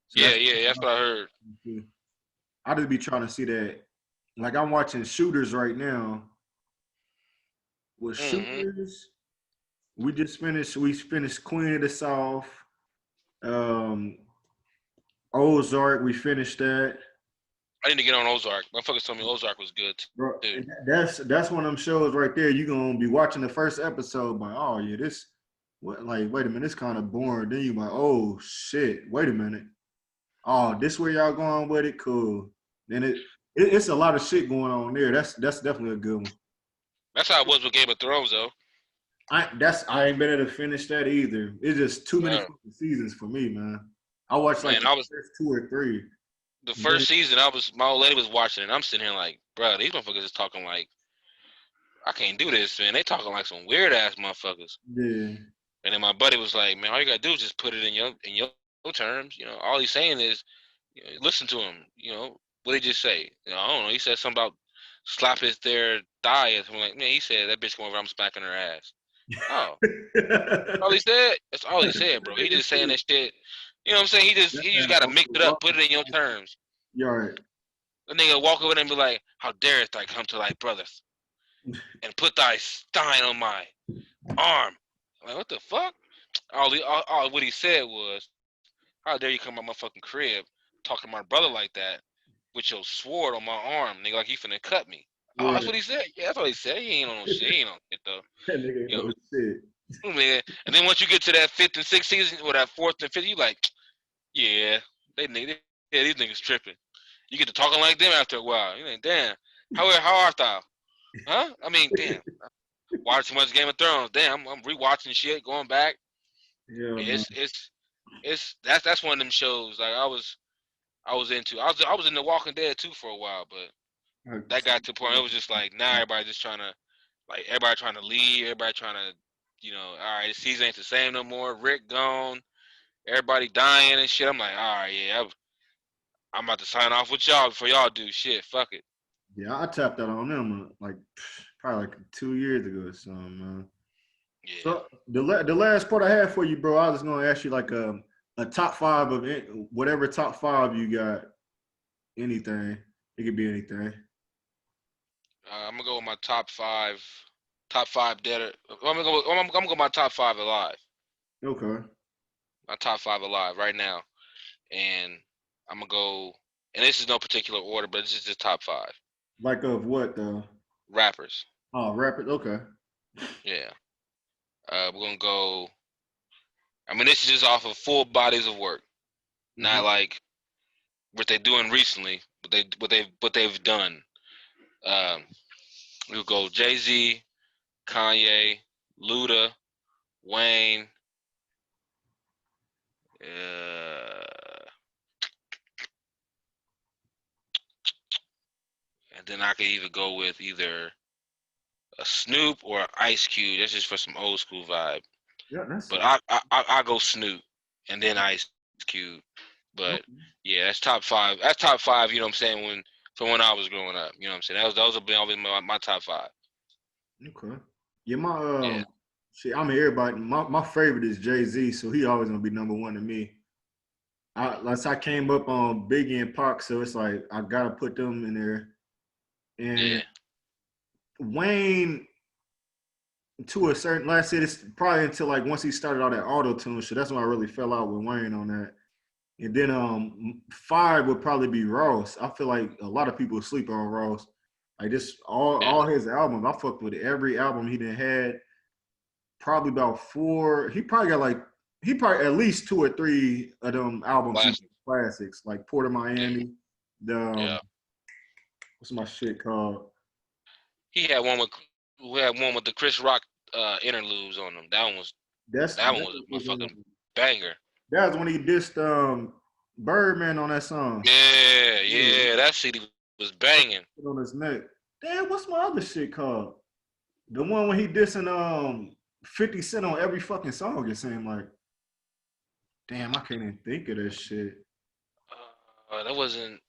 So yeah, that's what I heard. I just be trying to see that. Like I'm watching Shooters right now. With Hmm. Shooters, we just finished. We finished Queen of the South. Um, Ozark, we finished that. I need to get on Ozark. Motherfuckers told me Ozark was good Bro, too. and that's one of them shows right there. You gonna be watching the first episode, but oh yeah, this what like wait a minute, it's kind of boring. Then you like, oh shit, wait a minute. Oh, this where y'all going with it? Cool. Then it's a lot of shit going on there. That's definitely a good one. That's how it was with Game of Thrones though. I ain't been able to finish that either. It's just too many Uh, fucking seasons for me, man. I watched like man, the I was first two or three. the And then, first season. My old lady was watching it. And I'm sitting here like, bro, these motherfuckers is talking like I can't do this, man. They talking like some weird ass motherfuckers. yeah. And then my buddy was like, man, all you gotta do is just put it in your terms. You know, all he's saying is, you know, listen to him. You know, what did he just say? You know, I don't know. He said something about slap his their thigh or something like. Man, he said that bitch come over, I'm smacking her ass. Oh, all he said. That's all he said, bro. He just saying that shit. You know what I'm saying? That's He just that gotta mix it up, overwhelming. put it in your terms. You're right. The nigga walk over there and be like, how dareth I come to thy brothers and put thy stein on my arm? I'm like, what the fuck? All what he said was, how dare you come to my motherfucking crib talking to my brother like that with your sword on my arm, nigga, like you finna cut me. Oh, that's Right. what he said. Yeah, that's what he said. He ain't on no shit. He ain't on it though. That nigga ain't You no know, shit. man. And then once you get to that fifth and sixth season, or that fourth and fifth, you like, yeah, yeah, these niggas tripping. You get to talking like them after a while. You like, damn, how art thou? Huh? I mean, damn. Watch too much Game of Thrones. Damn, I'm rewatching shit, going back. Yeah, Yeah, man. it's that's one of them shows like I was into. I was in The Walking Dead too for a while, but that got to the point it was just like now everybody just trying to everybody trying to leave, everybody trying to all right, the season ain't the same no more. Rick gone, everybody dying and shit. I'm like, all right, yeah, I'm about to sign off with y'all before y'all do shit. Fuck it. Yeah, I tapped out on them like probably like 2 years ago or something, man. Yeah. So the last part I had for you, bro, I was gonna ask you like a top five of whatever top five you got. Anything. It could be anything. I'm gonna go with my top five dead. I'm gonna go with my top five alive. Okay. My top five alive right now, and I'm gonna go. And this is no particular order, but this is just top five Like of what though? rappers. Oh, rappers. Okay. Yeah. We're gonna go. I mean, this is just off of full bodies of work, Mm-hmm. not like what they're doing recently, what they've done. Um, we'll go Jay-Z, Kanye, Luda, Wayne. And then I could either go with either a Snoop or an Ice Cube. That's just for some old school vibe. Yeah, that's But it. I go Snoop and then Ice Cube. But yeah, that's top five. That's top five. You know what I'm saying? From when I was growing up. You know what I'm saying? Those have been always my top five. Okay. Yeah, my Yeah. see, I'm everybody. My favorite is Jay-Z, so he always gonna be number one to me. I came up on Biggie and Pac, so it's like I gotta put them in there. And Yeah. Wayne, to a certain, like I said, it's probably until like once he started all that auto tune shit. That's when I really fell out with Wayne on that. And then five would probably be Ross. I feel like a lot of people sleep on Ross. Like just Yeah. all his albums. I fucked with every album he done had. Probably about four. He probably at least two or three of them albums he Classic. classics like Port of Yeah. Miami. The Yeah. what's my shit called? He had one with we had one with the Chris Rock interludes on them. That's That one was my fucking banger. that was when he dissed Birdman on that song. Yeah, Yeah, yeah, that CD was banging. put on his neck. Damn, what's my other shit called? The one when he dissing 50 Cent on every fucking song, it seemed like. Damn, I can't even think of that shit. That wasn't.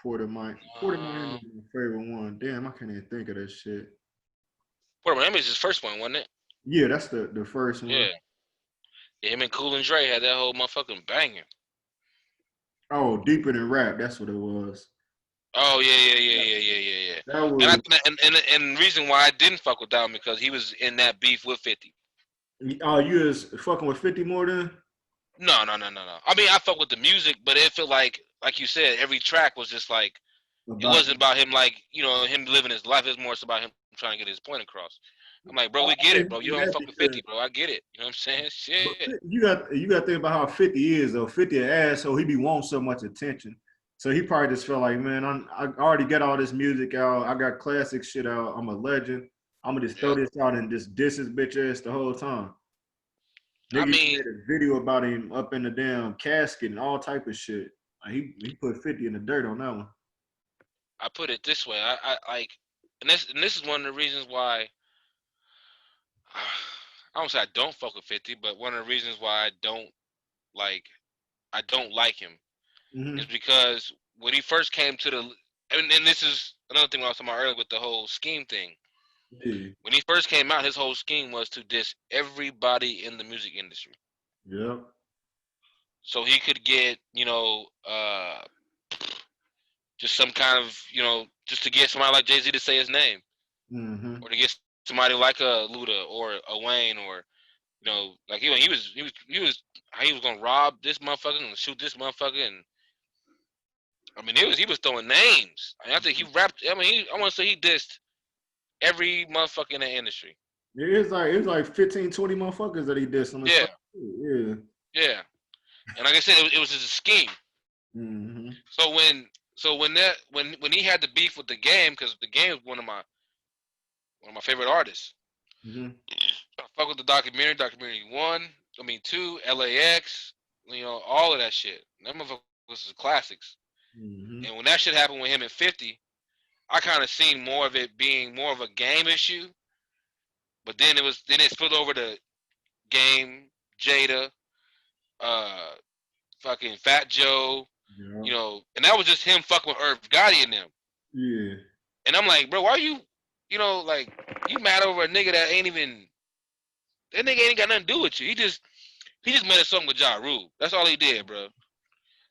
Port of Miami is my favorite one. Damn, I can't even think of that shit. Port of Miami is his first one, wasn't it? Yeah, that's the first one. Yeah. Yeah, him and Cool and Dre had that whole motherfucking banging. Oh, Deeper Than Rap, that's what it was. Oh yeah. That And was and the reason why I didn't fuck with that one because he was in that beef with 50. oh, you was fucking with 50 more than? No. I mean, I fuck with the music, but it felt like you said, every track was just like it About wasn't about him him living his life. It was more so about him trying to get his point across. I'm like, bro, we get it, bro. You don't fuck with 50, bro. I get it. You know what I'm saying? but Shit. you got to think about how 50 is though. 50 an asshole, he be wanting so much attention. So he probably just felt like, man, I already got all this music out. I got classic shit out. I'm a legend. I'm gonna just throw Yep. this out and just diss his bitch ass the whole time. I Nigga mean, made a video about him up in the damn casket and all type of shit. Like, he put 50 in the dirt on that one. I put it this way. I like, and this is one of the reasons why. I don't say I don't fuck with 50, but one of the reasons why like I don't like him Mm-hmm. is because when he first came to the and this is another thing I was talking about earlier with the whole scheme thing. Yeah. When he first came out, his whole scheme was to diss everybody in the music industry. Yep. So he could get, just some kind of, just to get somebody like Jay-Z to say his name. Mm-hmm. Or to get somebody like a Luda or a Wayne or like he was gonna rob this motherfucker and shoot this motherfucker and I mean he was throwing names. I mean, I think he rapped. I mean I want to say he dissed every motherfucker in the industry. It was like 15, 20 motherfuckers that he did some Yeah, stuff. Yeah. yeah. And like I said, it was just a scheme. Mm-hmm. So when he had the beef with the game because the game was one of my one of my favorite artists. Mm-hmm. I fuck with the documentary 1, 2, LAX, all of that shit. Them motherfuckers is classics. Mm-hmm. And when that shit happened with him at 50, I kind of seen more of it being more of a game issue. But then it spilled over to Game, Jada, uh, fucking Fat Joe, Yeah. and that was just him fucking with Irv Gotti and them. Yeah. And I'm like, bro, why you, like, you mad over a nigga that nigga ain't got nothing to do with you. He just made a song with Ja Rule. That's all he did, bro.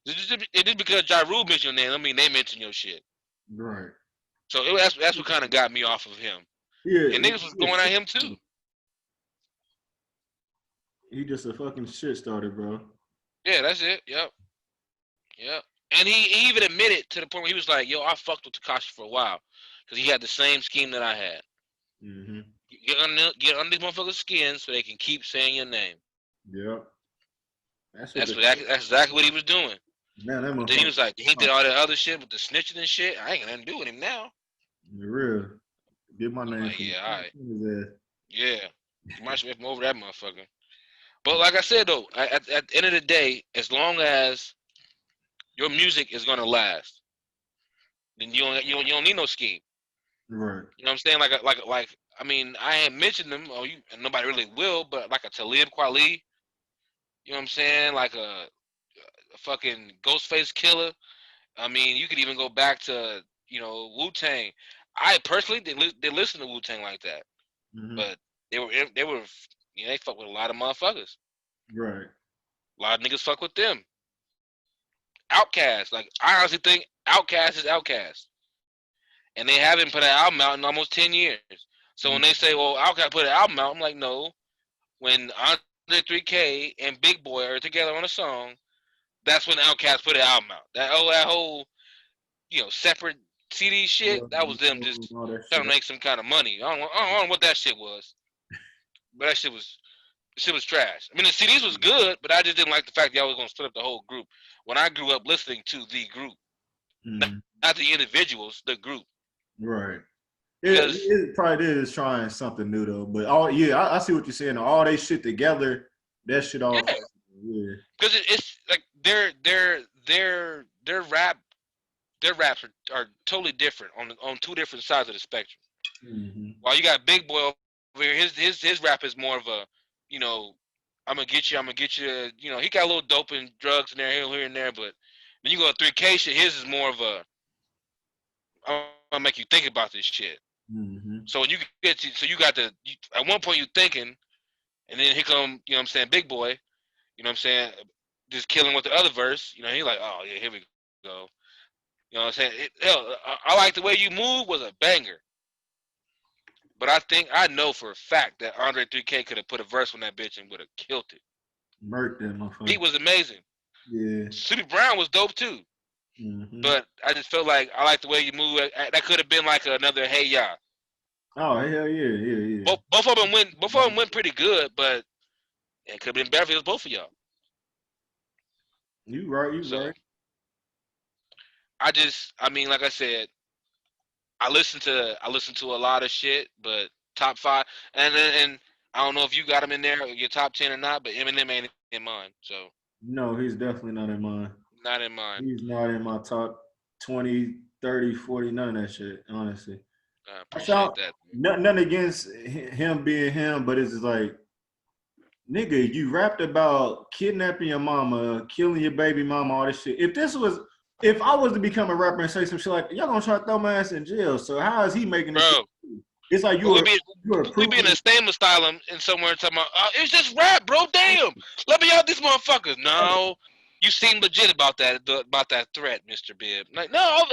Just because Ja Rule mentioned your name, I mean they mentioned your shit. Right. So that's what kind of got me off of him. Yeah. And niggas was going at him too. He just a fucking shit starter, bro. Yeah, that's it. Yep. And he even admitted to the point where he was like, "Yo, I fucked with Tekashi for a while because he had the same scheme that I had. Mm-hmm. Get under these motherfuckers' skin so they can keep saying your name." Yep. That's exactly what he was doing. Man, that But then he was like, he did oh, all that other shit with the snitching and shit. I ain't got nothing to do with him now. real. Get my name. Like, yeah, all right. His Yeah. You might swift him over that motherfucker. But like I said though, at the end of the day, as long as your music is gonna last, then you don't need no scheme. Right. You know what I'm saying? Like I mean, I ain't mentioned them, and nobody really will, but like a Talib Kweli, you know what I'm saying? Like a fucking Ghostface Killer. I mean, you could even go back to, Wu-Tang. I personally did listen to Wu-Tang like that, Mm-hmm. but they were they fuck with a lot of motherfuckers. Right. A lot of niggas fuck with them. Outkast, like I honestly think Outkast is Outkast, and they haven't put an album out in almost 10 years. So when they say, "Well, Outkast put an album out," I'm like, no. When Andre 3K and Big Boy are together on a song, that's when Outkast put an album out. That whole separate CD shit, that was them just trying to make some kind of money. I don't know what that shit was, but that shit was trash. I mean, the CDs was good, but I just didn't like the fact that y'all was gonna split up the whole group. When I grew up listening to the group, not the individuals, the group. Right. Because It probably is trying something new though. But I see what you're saying. All they shit together, that shit all. yeah. Because it's like their raps are totally different on two different sides of the spectrum. Mm-hmm. While you got Big Boy over here, his rap is more of a, I'm gonna get you. He got a little dope and drugs in there here and there, but then you go to 3K shit. His is more of a, I'm gonna make you think about this shit. Mm-hmm. So when you at one point you thinking, and then here come, you know what I'm saying, Big Boy, you know what I'm saying, just killing with the other verse. He like, oh yeah, here we go. You know what I'm saying? I like the way you move was a banger. But I know for a fact that Andre 3K could have put a verse on that bitch and would have killed it. Murked that motherfucker. Beat was amazing. Yeah. Sleepy Brown was dope too. Mm-hmm. But I just felt like I like the way you move. That could have been like another Hey Ya. Oh hell yeah. Both of them went pretty good, but it could have been better if it was both of y'all. You right. I mean, like I said, I listen to a lot of shit, but top 5, and I don't know if you got him in there, your top 10 or not, but Eminem ain't in mine. So no, he's definitely not in mine. Not in mine. He's not in my top 20, 30, 40, none of that shit, honestly. I appreciate that. Nothing against him being him, but it's just like, nigga, you rapped about kidnapping your mama, killing your baby mama, all this shit. If I was to become a rapper and say some shit like, y'all gonna try to throw my ass in jail, so how is he making this shit? It's like we be in a same asylum and somewhere talking about, it's just rap, bro. Damn, let me out, these motherfuckers. No, you seem legit about that threat, Mr. Bibb. Like, no,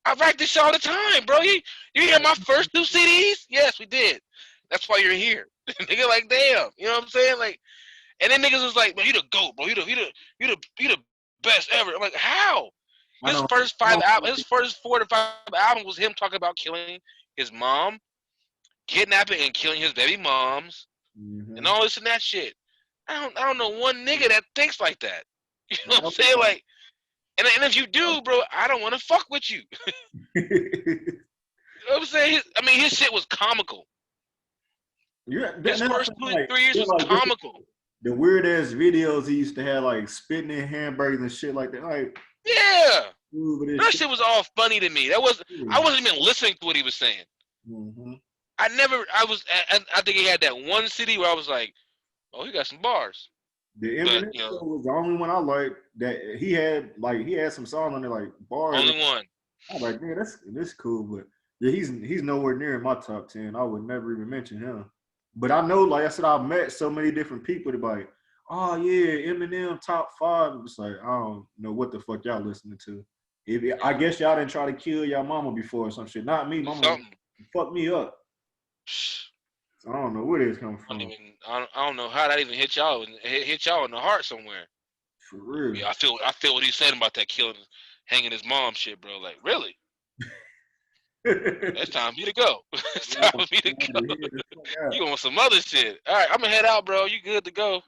I write this shit all the time, bro. You hear my first 2 CDs? Yes, we did. That's why you're here. Nigga, like, damn, you know what I'm saying? Like, and then niggas was like, man, you the GOAT, bro. You the best ever. I'm like, how? His first 4 to 5 albums was him talking about killing his mom, kidnapping and killing his baby moms, and all this and that shit. I don't know one nigga that thinks like that. You know what I'm saying? Like, and if you do, bro, I don't want to fuck with you. You I'm saying, his shit was comical. Yeah, His now first two, like 3 years they're was like just comical. the weird ass videos he used to have, like spitting in hamburgers and shit like that. Like, Yeah, ooh, but this that shit. shit was all funny to me. I wasn't even listening to what he was saying. Mm-hmm. I think he had that one city where I was like, oh, he got some bars. The But Eminem show was the only one I liked that he had some songs on there like bars. only one. I was like, man, that's cool, but yeah, he's nowhere near in my top 10. I would never even mention him. But I know, like I said, I've met so many different people that be like, oh yeah, Eminem top 5. It's like I don't know what the fuck y'all listening to. I guess y'all didn't try to kill y'all mama before or some shit. Not me, mama Something. fucked me up. So I don't know where it's coming from. I don't know how that even hit y'all. Hit y'all in the heart somewhere. For real. Yeah, I feel what he's saying about that killing, hanging his mom shit, bro. Like, really? It's time for me to go. It's time for me to go. You want some other shit? All right, I'm gonna head out, bro. You good to go?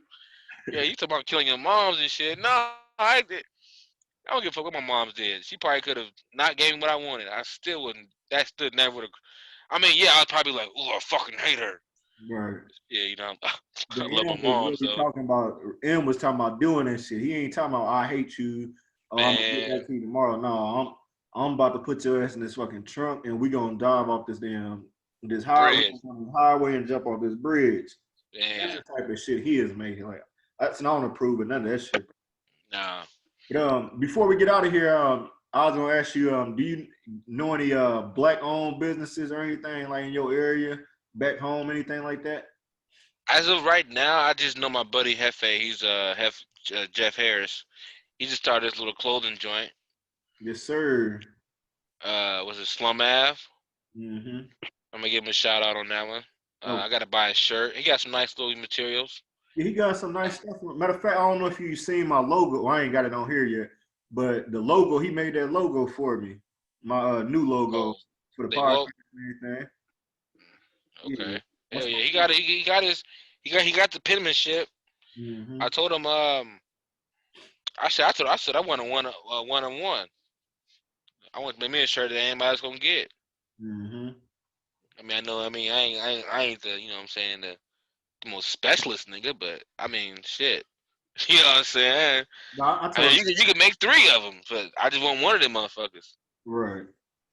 Yeah, you talking about killing your moms and shit? No, I don't give a fuck what my mom's did. She probably could have not gave me what I wanted. I still wouldn't. That still never would have. Yeah, I'd probably be like, ooh, I fucking hate her. Right. Yeah, But I love my M was mom, really so talking about M was talking about doing that shit. He ain't talking about I hate you. Oh, I'm gonna get man, back to you tomorrow. No, I'm about to put your ass in this fucking trunk and we gonna dive off this bread, highway and jump off this bridge. That's man, the type of shit he is making. Like that's not to prove it, none of that shit. nah. But before we get out of here, I was gonna ask you, do you know any black owned businesses or anything like in your area, back home, anything like that? As of right now, I just know my buddy Hefe. He's Jeff Harris. He just started his little clothing joint. Yes, sir. Was it Slum Ave? Mm-hmm. I'm gonna give him a shout out on that one. Oh, I gotta buy a shirt. He got some nice little materials. yeah, he got some nice stuff. Matter of fact, I don't know if you seen my logo. Well, I ain't got it on here yet, but the logo, he made that logo for me. My new logo Oh, for the they podcast woke. and everything. Yeah. Okay. What's Hell my yeah. He got the penmanship. mm-hmm. I told him I said I want a one on one. I want to make me a shirt that anybody's gonna get. Mm-hmm. I know. I ain't the what I'm saying the most specialist nigga, but shit. You know what I'm saying? No, I told him, You can make 3 of them, but I just want one of them motherfuckers. right.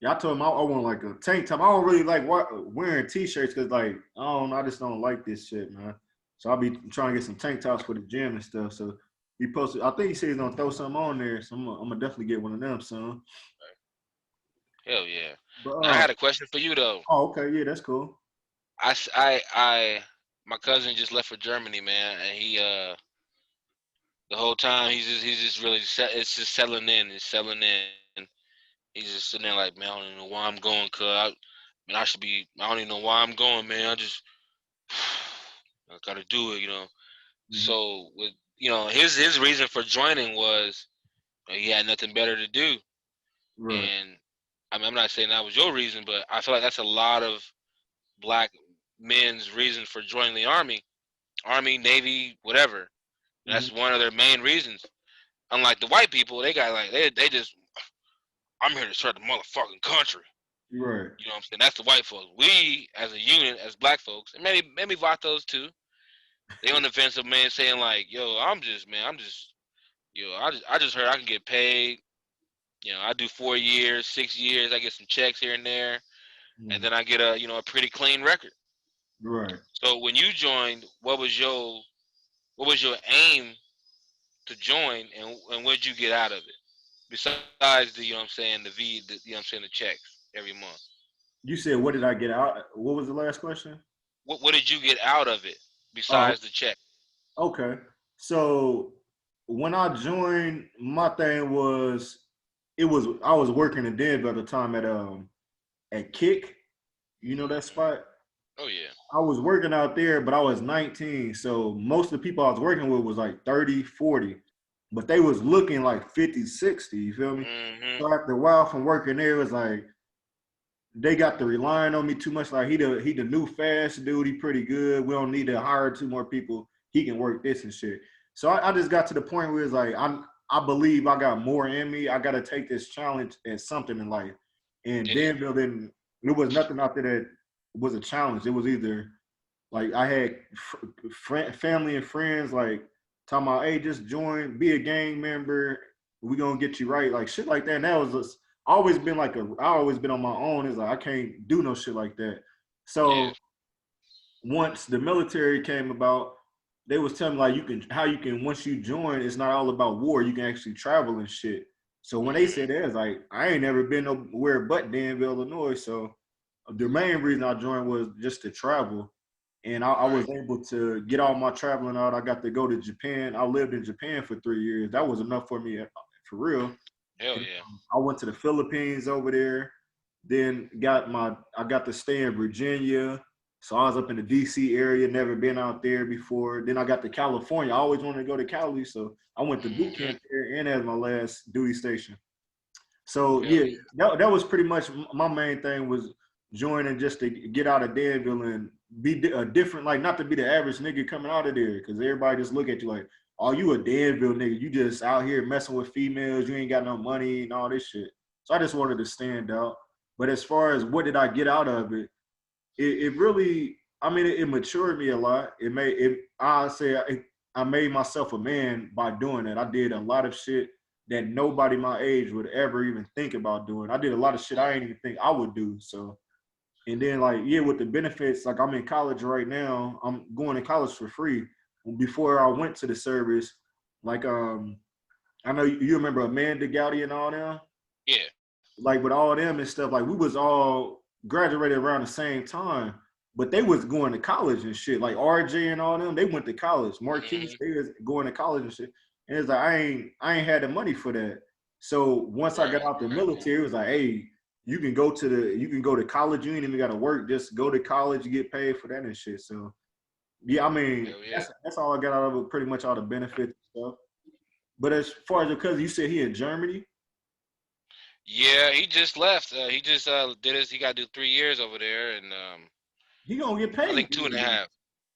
Yeah, I told him I want like a tank top. I don't really like wearing t-shirts because like I just don't like this shit, man. So I'll be trying to get some tank tops for the gym and stuff. So he posted. I think he said he's gonna throw something on there. So I'm gonna definitely get one of them soon. Hell yeah. But Now I had a question for you though. oh, okay, yeah, that's cool. My cousin just left for Germany, man, and he the whole time he's just really it's just settling in and settling in. He's just sitting there like, man, I don't even know why I'm going, I don't even know why I'm going, man. I gotta do it, you know. Mm-hmm. So with his reason for joining was he had nothing better to do, Right. and I'm not saying that was your reason, but I feel like that's a lot of black men's reason for joining the army, navy, whatever. Mm-hmm. That's one of their main reasons. Unlike the white people, they got like they just I'm here to serve the motherfucking country. Right. You know what I'm saying? That's the white folks. We as a unit, as black folks, and maybe Vatos too. They on the fence of man saying like, yo, I just heard I can get paid. You know, I do 4 years, 6 years, I get some checks here and there, and Mm-hmm. then I get a pretty clean record. Right. So when you joined, what was your aim to join, and what did you get out of it? Besides the what I'm saying, what I'm saying, the checks every month. You said what did I get out? What was the last question? What did you get out of it Oh, besides the check? okay. So when I joined, my thing was I was working in Denver at the time at Kick. You know that spot? Oh yeah. I was working out there, but I was 19. So most of the people I was working with was like 30, 40. But they was looking like 50, 60. You feel me? Mhm. So after a while from working there, it was like they got to relying on me too much. Like he the new fast dude. He pretty good. We don't need to hire 2 more people. He can work this and shit. So I just got to the point where it's like I believe I got more in me. I got to take this challenge as something in life. And Yeah. Danville didn't. It was nothing out there that was a challenge. It was either like I had family and friends like talking about, hey, just join, be a gang member. We gonna get you right, like shit like that. And that was just always been like I always been on my own. It's like I can't do no shit like that. Yeah. So once the military came about, they was telling me like you can once you join, it's not all about war. You can actually travel and shit. So when they said that, it's like I ain't never been nowhere but Danville, Illinois. So the main reason I joined was just to travel, and I Right. was able to get all my traveling out. I got to go to Japan. I lived in Japan for 3 years. That was enough for me for real. Hell And, yeah. I went to the Philippines over there. Then I got to stay in Virginia. So I was up in the DC area, never been out there before. Then I got to California. I always wanted to go to Cali, so I went to boot Mm-hmm. camp there and as my last duty station. So Hell yeah, yeah. that was pretty much my main thing was joining just to get out of Danville and be a different, like not to be the average nigga coming out of there, because everybody just look at you like, oh, you a Danville nigga, you just out here messing with females, you ain't got no money and all this shit. So I just wanted to stand out. But as far as what did I get out of it, it really, I mean, it matured me a lot. It made it. I made myself a man by doing it. I did a lot of shit that nobody my age would ever even think about doing. I did a lot of shit I didn't even think I would do. So, and then like yeah, with the benefits, like I'm in college right now. I'm going to college for free. Before I went to the service, like I know you remember Amanda Gowdy and all them, Yeah. like with all them and stuff, like we was all graduated around the same time, but they was going to college and shit. Like RJ and all them, they went to college. Marquise, Mm-hmm. they was going to college and shit. And it's like I ain't had the money for that. So once I got Right. out the Right. military, it was like, hey, you can go to college. You ain't even got to work. Just go to college, you get paid for that and shit. So yeah, I mean Hell yeah. that's all I got out of it. Pretty much all the benefits and stuff. But as far as because you said he in Germany, Yeah, he just left. He just did his. He got to do 3 years over there, and he gonna get I paid think two and a good. half.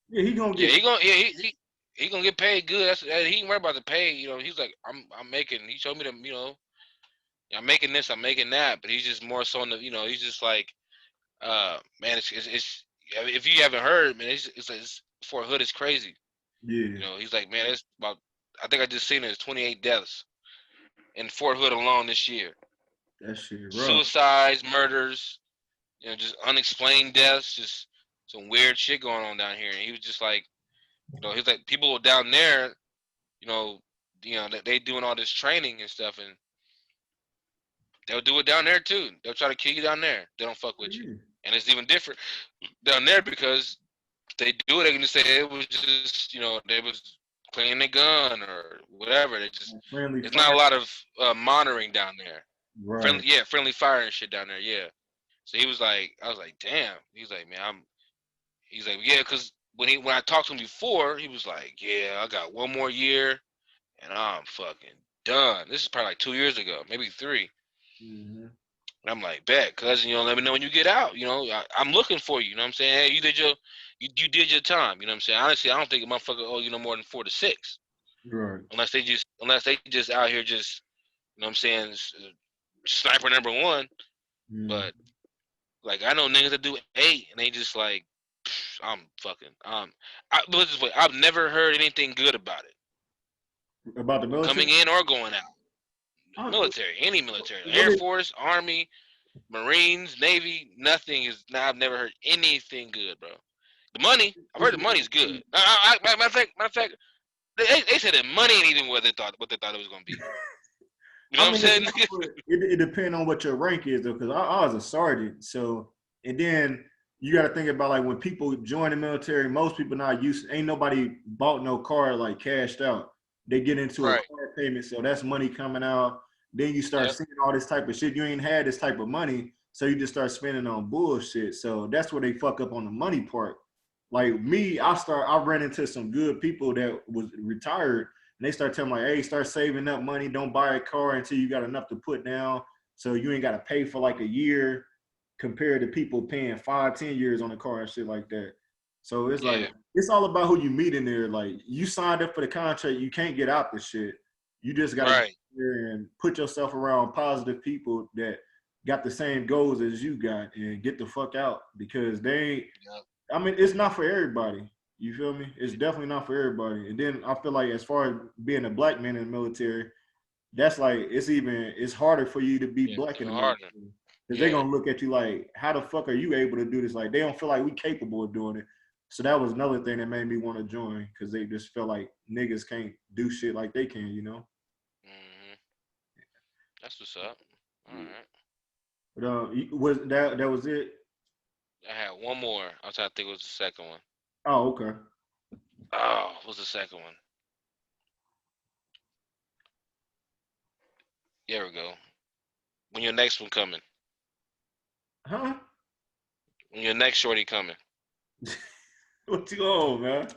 Yeah, he gonna Yeah, get. he gonna get paid good. He ain't worried about the pay. You know, he's like, I'm making. He showed me them. You know, I'm making this. I'm making that. But he's just more so on the. You know, he's just like, man, it's if you haven't heard, man, it's Fort Hood is crazy. You Yeah, know, he's like, man, it's about. I think I just seen it. It's 28 deaths in Fort Hood alone this year. that shit rough. Suicides, murders, you know, just unexplained deaths, just some weird shit going on down here. And he was just like, you know, he's like people down there, you know, that they doing all this training and stuff, and they'll do it down there too. They'll try to kill you down there. They don't fuck with you, Yeah, and it's even different down there because if they do it. They can just say it was just, they was cleaning a gun or whatever. They just friendly it's not a fire. lot of monitoring down there. Right. Friendly fire and shit down there. Yeah. So he was like, I was like, damn. He's like, man, He's like, yeah, because when I talked to him before, he was like, yeah, I got one more year and I'm fucking done. This is probably like 2 years ago, maybe three. Mm-hmm. And I'm like, bet, cousin, let me know when you get out. I'm looking for you. You know what I'm saying? Hey, you did your time. You know what I'm saying? Honestly, I don't think a motherfucker owe you no more than 4 to 6, Right. unless they just out here just, you know what I'm saying, sniper number one. Mm. But like I know niggas that do 8 and they just like, I'm fucking put it this way, I've never heard anything good about it. About the military? Coming in or going out. I, Military, any military. what Air is, Force, Army, Marines, Navy, nothing is I've never heard anything good, bro. The money, I've what's heard the the, money's good. Matter of fact, they said the money ain't even what they thought it was gonna be. You know I what I'm mean, saying? it depends on what your rank is though, because I was a sergeant. So, and then you got to think about like when people join the military, most people not used. Ain't nobody bought no car like cashed out. They get into a Right. car payment, so that's money coming out. Then you start Yep. seeing all this type of shit. You ain't had this type of money, so you just start spending on bullshit. So that's where they fuck up on the money part. Like me, I ran into some good people that was retired and they start telling me like, hey, start saving up money. Don't buy a car until you got enough to put down. So you ain't got to pay for like a year compared to people paying 5, 10 years on a car and shit like that. So it's like, Yeah. it's all about who you meet in there. Like you signed up for the contract. You can't get out the shit. You just got to get Right. there and put yourself around positive people that got the same goals as you got and get the fuck out because they ain't. Yep. I mean, it's not for everybody. You feel me? It's definitely not for everybody. And then I feel like as far as being a black man in the military, that's like it's harder for you to be Yeah, black in the even military harder. because they're Yeah. gonna look at you like, how the fuck are you able to do this? Like they don't feel like we capable of doing it. So that was another thing that made me want to join because they just feel like niggas can't do shit like they can, you know. Hmm. That's what's up. All Yeah. right. But was that was it? I had one more. I was trying to think it was the second one. Oh, okay. Oh, what was the second one? There we go. When your next one coming? Huh? When your next shorty coming? What you on, man?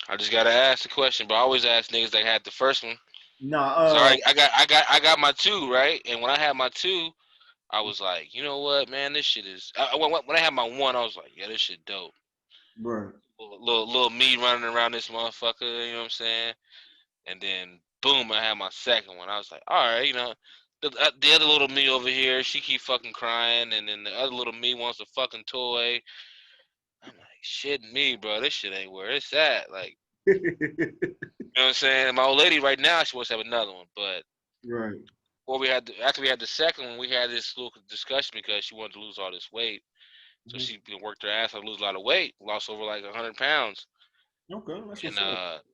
I just gotta ask the question, but I always ask niggas that had the first one. Nah, So I got my two right, and when I had my two, I was like, you know what, man, this shit is. When I had my one, I was like, yeah, this shit dope. bro. Little me running around this motherfucker, you know what I'm saying? And then boom, I had my second one. I was like, all right, the other little me over here, she keep fucking crying, and then the other little me wants a fucking toy. I'm like, shit, me, bro, this shit ain't where it's at. Like, you know what I'm saying? And my old lady right now, she wants to have another one, but Right. after we had the second one, we had this little discussion because she wanted to lose all this weight. So Mhm. she worked her ass off to lose a lot of weight, lost over like 100 pounds, Okay, that's and what's up.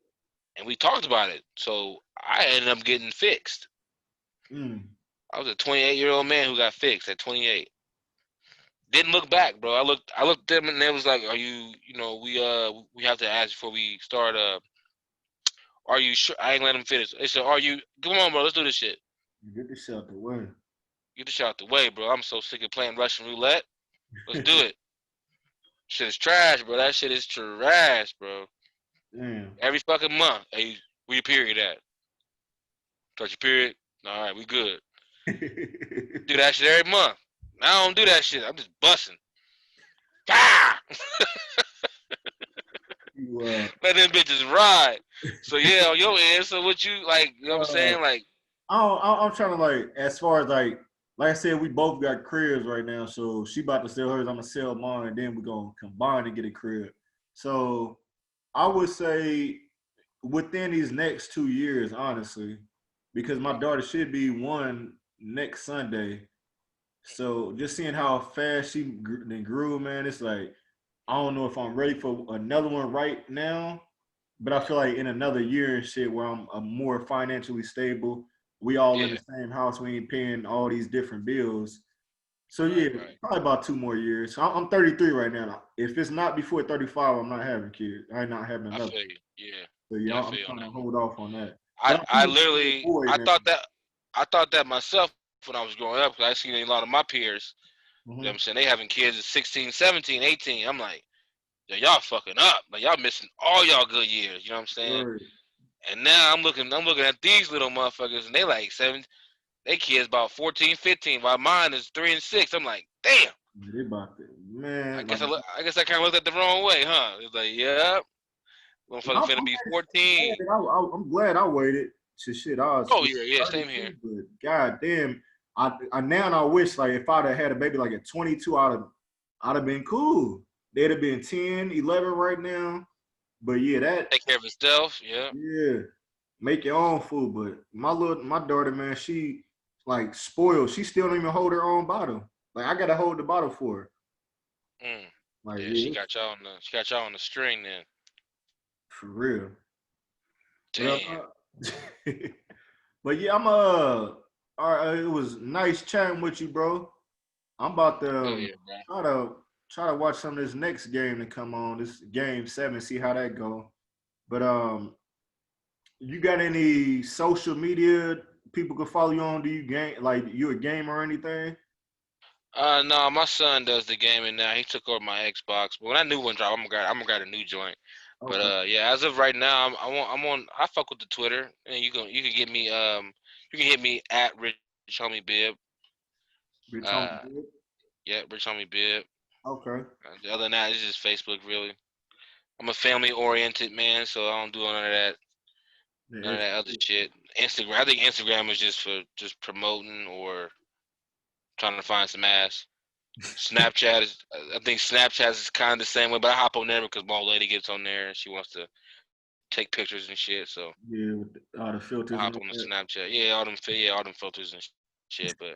we talked about it. So I ended up getting fixed. Mm. I was a 28-year-old man who got fixed at 28. Didn't look back, bro. I looked at them and they was like, "Are you? We have to ask before we start. Are you sure?" I ain't let them finish. They said, "Are you? Come on, bro. Let's do this shit. Get this out the way. Get this shit out the way, bro. I'm so sick of playing Russian roulette. Let's do it. Shit is trash, bro. That shit is trash, bro. Damn. Every fucking month, hey, where your period at? Touch your period. All right, we good. Do that shit every month. Now I don't do that shit. I'm just busting. Ah! you Let them bitches ride. So yeah, on your end, so what you like, you know what I'm saying? Like, I'm trying to like, as far as like I said, we both got cribs right now. So she about to sell hers, I'm gonna sell mine, and then we're gonna combine and get a crib. So I would say within these next 2 years, honestly, because my daughter should be one next Sunday. So just seeing how fast she then grew, man, it's like I don't know if I'm ready for another one right now, but I feel like in another year and shit where I'm more financially stable, we all in yeah, the same house, we ain't paying all these different bills. So yeah, right. probably about 2 more years. I'm 33 right now. If it's not before 35, I'm not having kids. I'm not having I another. feel you. Yeah, So yeah, yeah, I I'm feel you on trying to that one. hold off on that. I But I I think it's a literally boy, I man. thought that myself when I was growing up because I seen a lot of my peers. You know what Mm-hmm. I'm saying? They having kids at 16, 17, 18. I'm like, yo, y'all fucking up. Like y'all missing all y'all good years. You know what I'm saying? Right. And now I'm looking at these little motherfuckers and they like seven. They kids about 14, 15. While mine is 3 and 6. I'm like, damn. They about to, man. Like I guess I kind of looked at the wrong way, huh? It's like, yeah, motherfucker I'm, finna I'm be actually 14. glad I'm glad I waited to shit. I was Oh yeah, yeah, same here. 32, but god damn, I now I wish like if I'd have had a baby like at 22, I'd have been cool. They'd have been 10, 11 right now. But yeah, that Take care of himself. Yeah. yeah, make your own food. But my daughter, man, she like spoiled. She still don't even hold her own bottle. Like I gotta hold the bottle for her. Mm. Like Yeah, yeah, she got y'all on the string then. for real. But Damn. but yeah, all right, it was nice chatting with you, bro. I'm about I to feel you, bro. try to watch some of this next game to come on, this game 7, see how that go. But you got any social media people can follow you on? Do you game like you a gamer or anything? No, my son does the gaming now. He took over my Xbox. But when that new one drop, I'm gonna grab a new joint. But Okay. yeah, as of right now, I fuck with the Twitter, and you can get me you can hit me at Rich Homie Bib. Bitch on Uh, the yeah, Rich Homie Bib. Okay. Other than that, it's just Facebook really. I'm a family oriented man, so I don't do Yeah, none of that other shit. Instagram, I think Instagram is just for just promoting or trying to find some ass. Snapchat is, I think Snapchat is kind of the same way, but I hop on there because my old lady gets on there and she wants to take pictures and shit. So Yeah, with all the I filters hop and on the that. Snapchat. All them filters and shit. But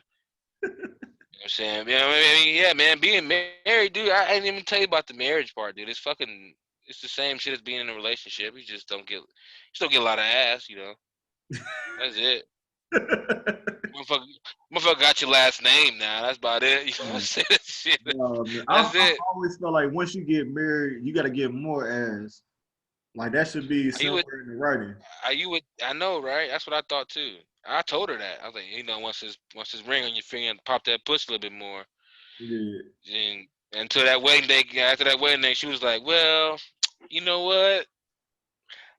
you know what I'm saying, yeah, I mean, yeah, man, being married, dude. I didn't even tell you about the marriage part, dude. It's the same shit as being in a relationship. You just don't get, a lot of ass, you know. That's it. Motherfucker got your last name now. That's about it. You know what I'm saying? Shit. Man, That's I it. always felt like once you get married, you got to get more ass. Like that should be Are you with? somewhere in the writing. Are you with? I know, right? That's what I thought too. I told her that. I was like, you know, once his ring on your finger and pop that push a little bit more, Yeah. and until that wedding day, after that wedding day, she was like, well, you know what?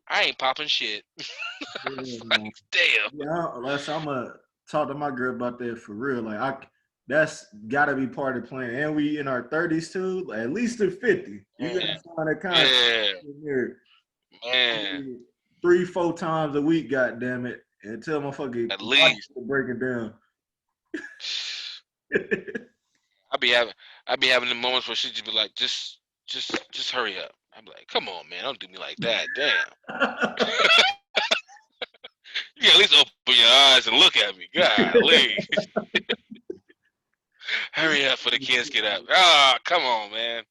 I ain't popping shit. I was Yeah, like, man. damn. Yeah, I'm gonna talk to my girl about that for real. Like that's gotta be part of the plan. And we in our 30s too, like, at least to 50. You Man, gotta sign a contract yeah, in there man. 3-4 times a week, goddamn it. Until my fucking At body least. breaking down. I be having the moments where she just be like, just hurry up. I'm like, come on, man, don't do me like that. Damn. You can at least open your eyes and look at me. Golly. Hurry up for the kids get up. Ah, come on, man.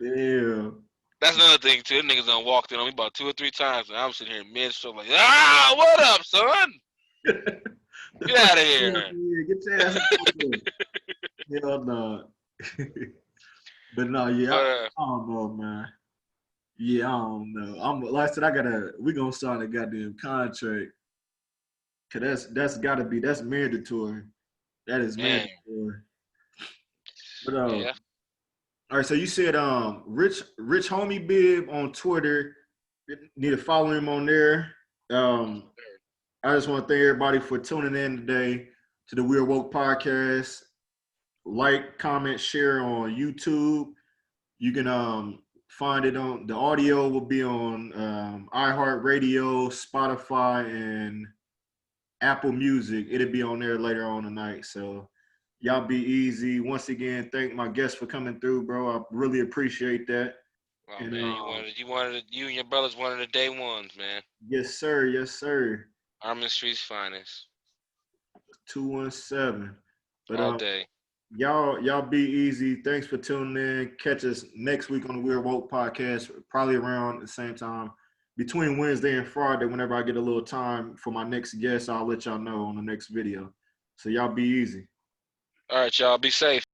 Damn. That's another thing too. Them niggas done walked in on me about 2 or 3 times, and I'm sitting here mid show like, what up, son? The Get fuck out of you here. up here? Get your ass up here. Hell no. But no, yeah, But I don't know, man. Yeah, I don't know. Like I said, we gonna sign a goddamn contract. Cause that's gotta be, that's mandatory. That is man, mandatory. But yeah. all right, so you said Rich Homie Bib on Twitter. Need to follow him on there. I just want to thank everybody for tuning in today to the We're Woke podcast. Like, comment, share on YouTube. You can find it on, the audio will be on iHeartRadio, Spotify, and Apple Music. It'll be on there later on tonight. So y'all be easy. Once again, thank my guests for coming through, bro. I really appreciate that. Oh And man, you and your brothers one of the day ones, man. yes, sir. Yes, sir. Armin Street's finest. 217. But All day. y'all be easy. Thanks for tuning in. Catch us next week on the Weird Woke podcast, probably around the same time. Between Wednesday and Friday, whenever I get a little time for my next guest, I'll let y'all know on the next video. So y'all be easy. All right, y'all. Be safe.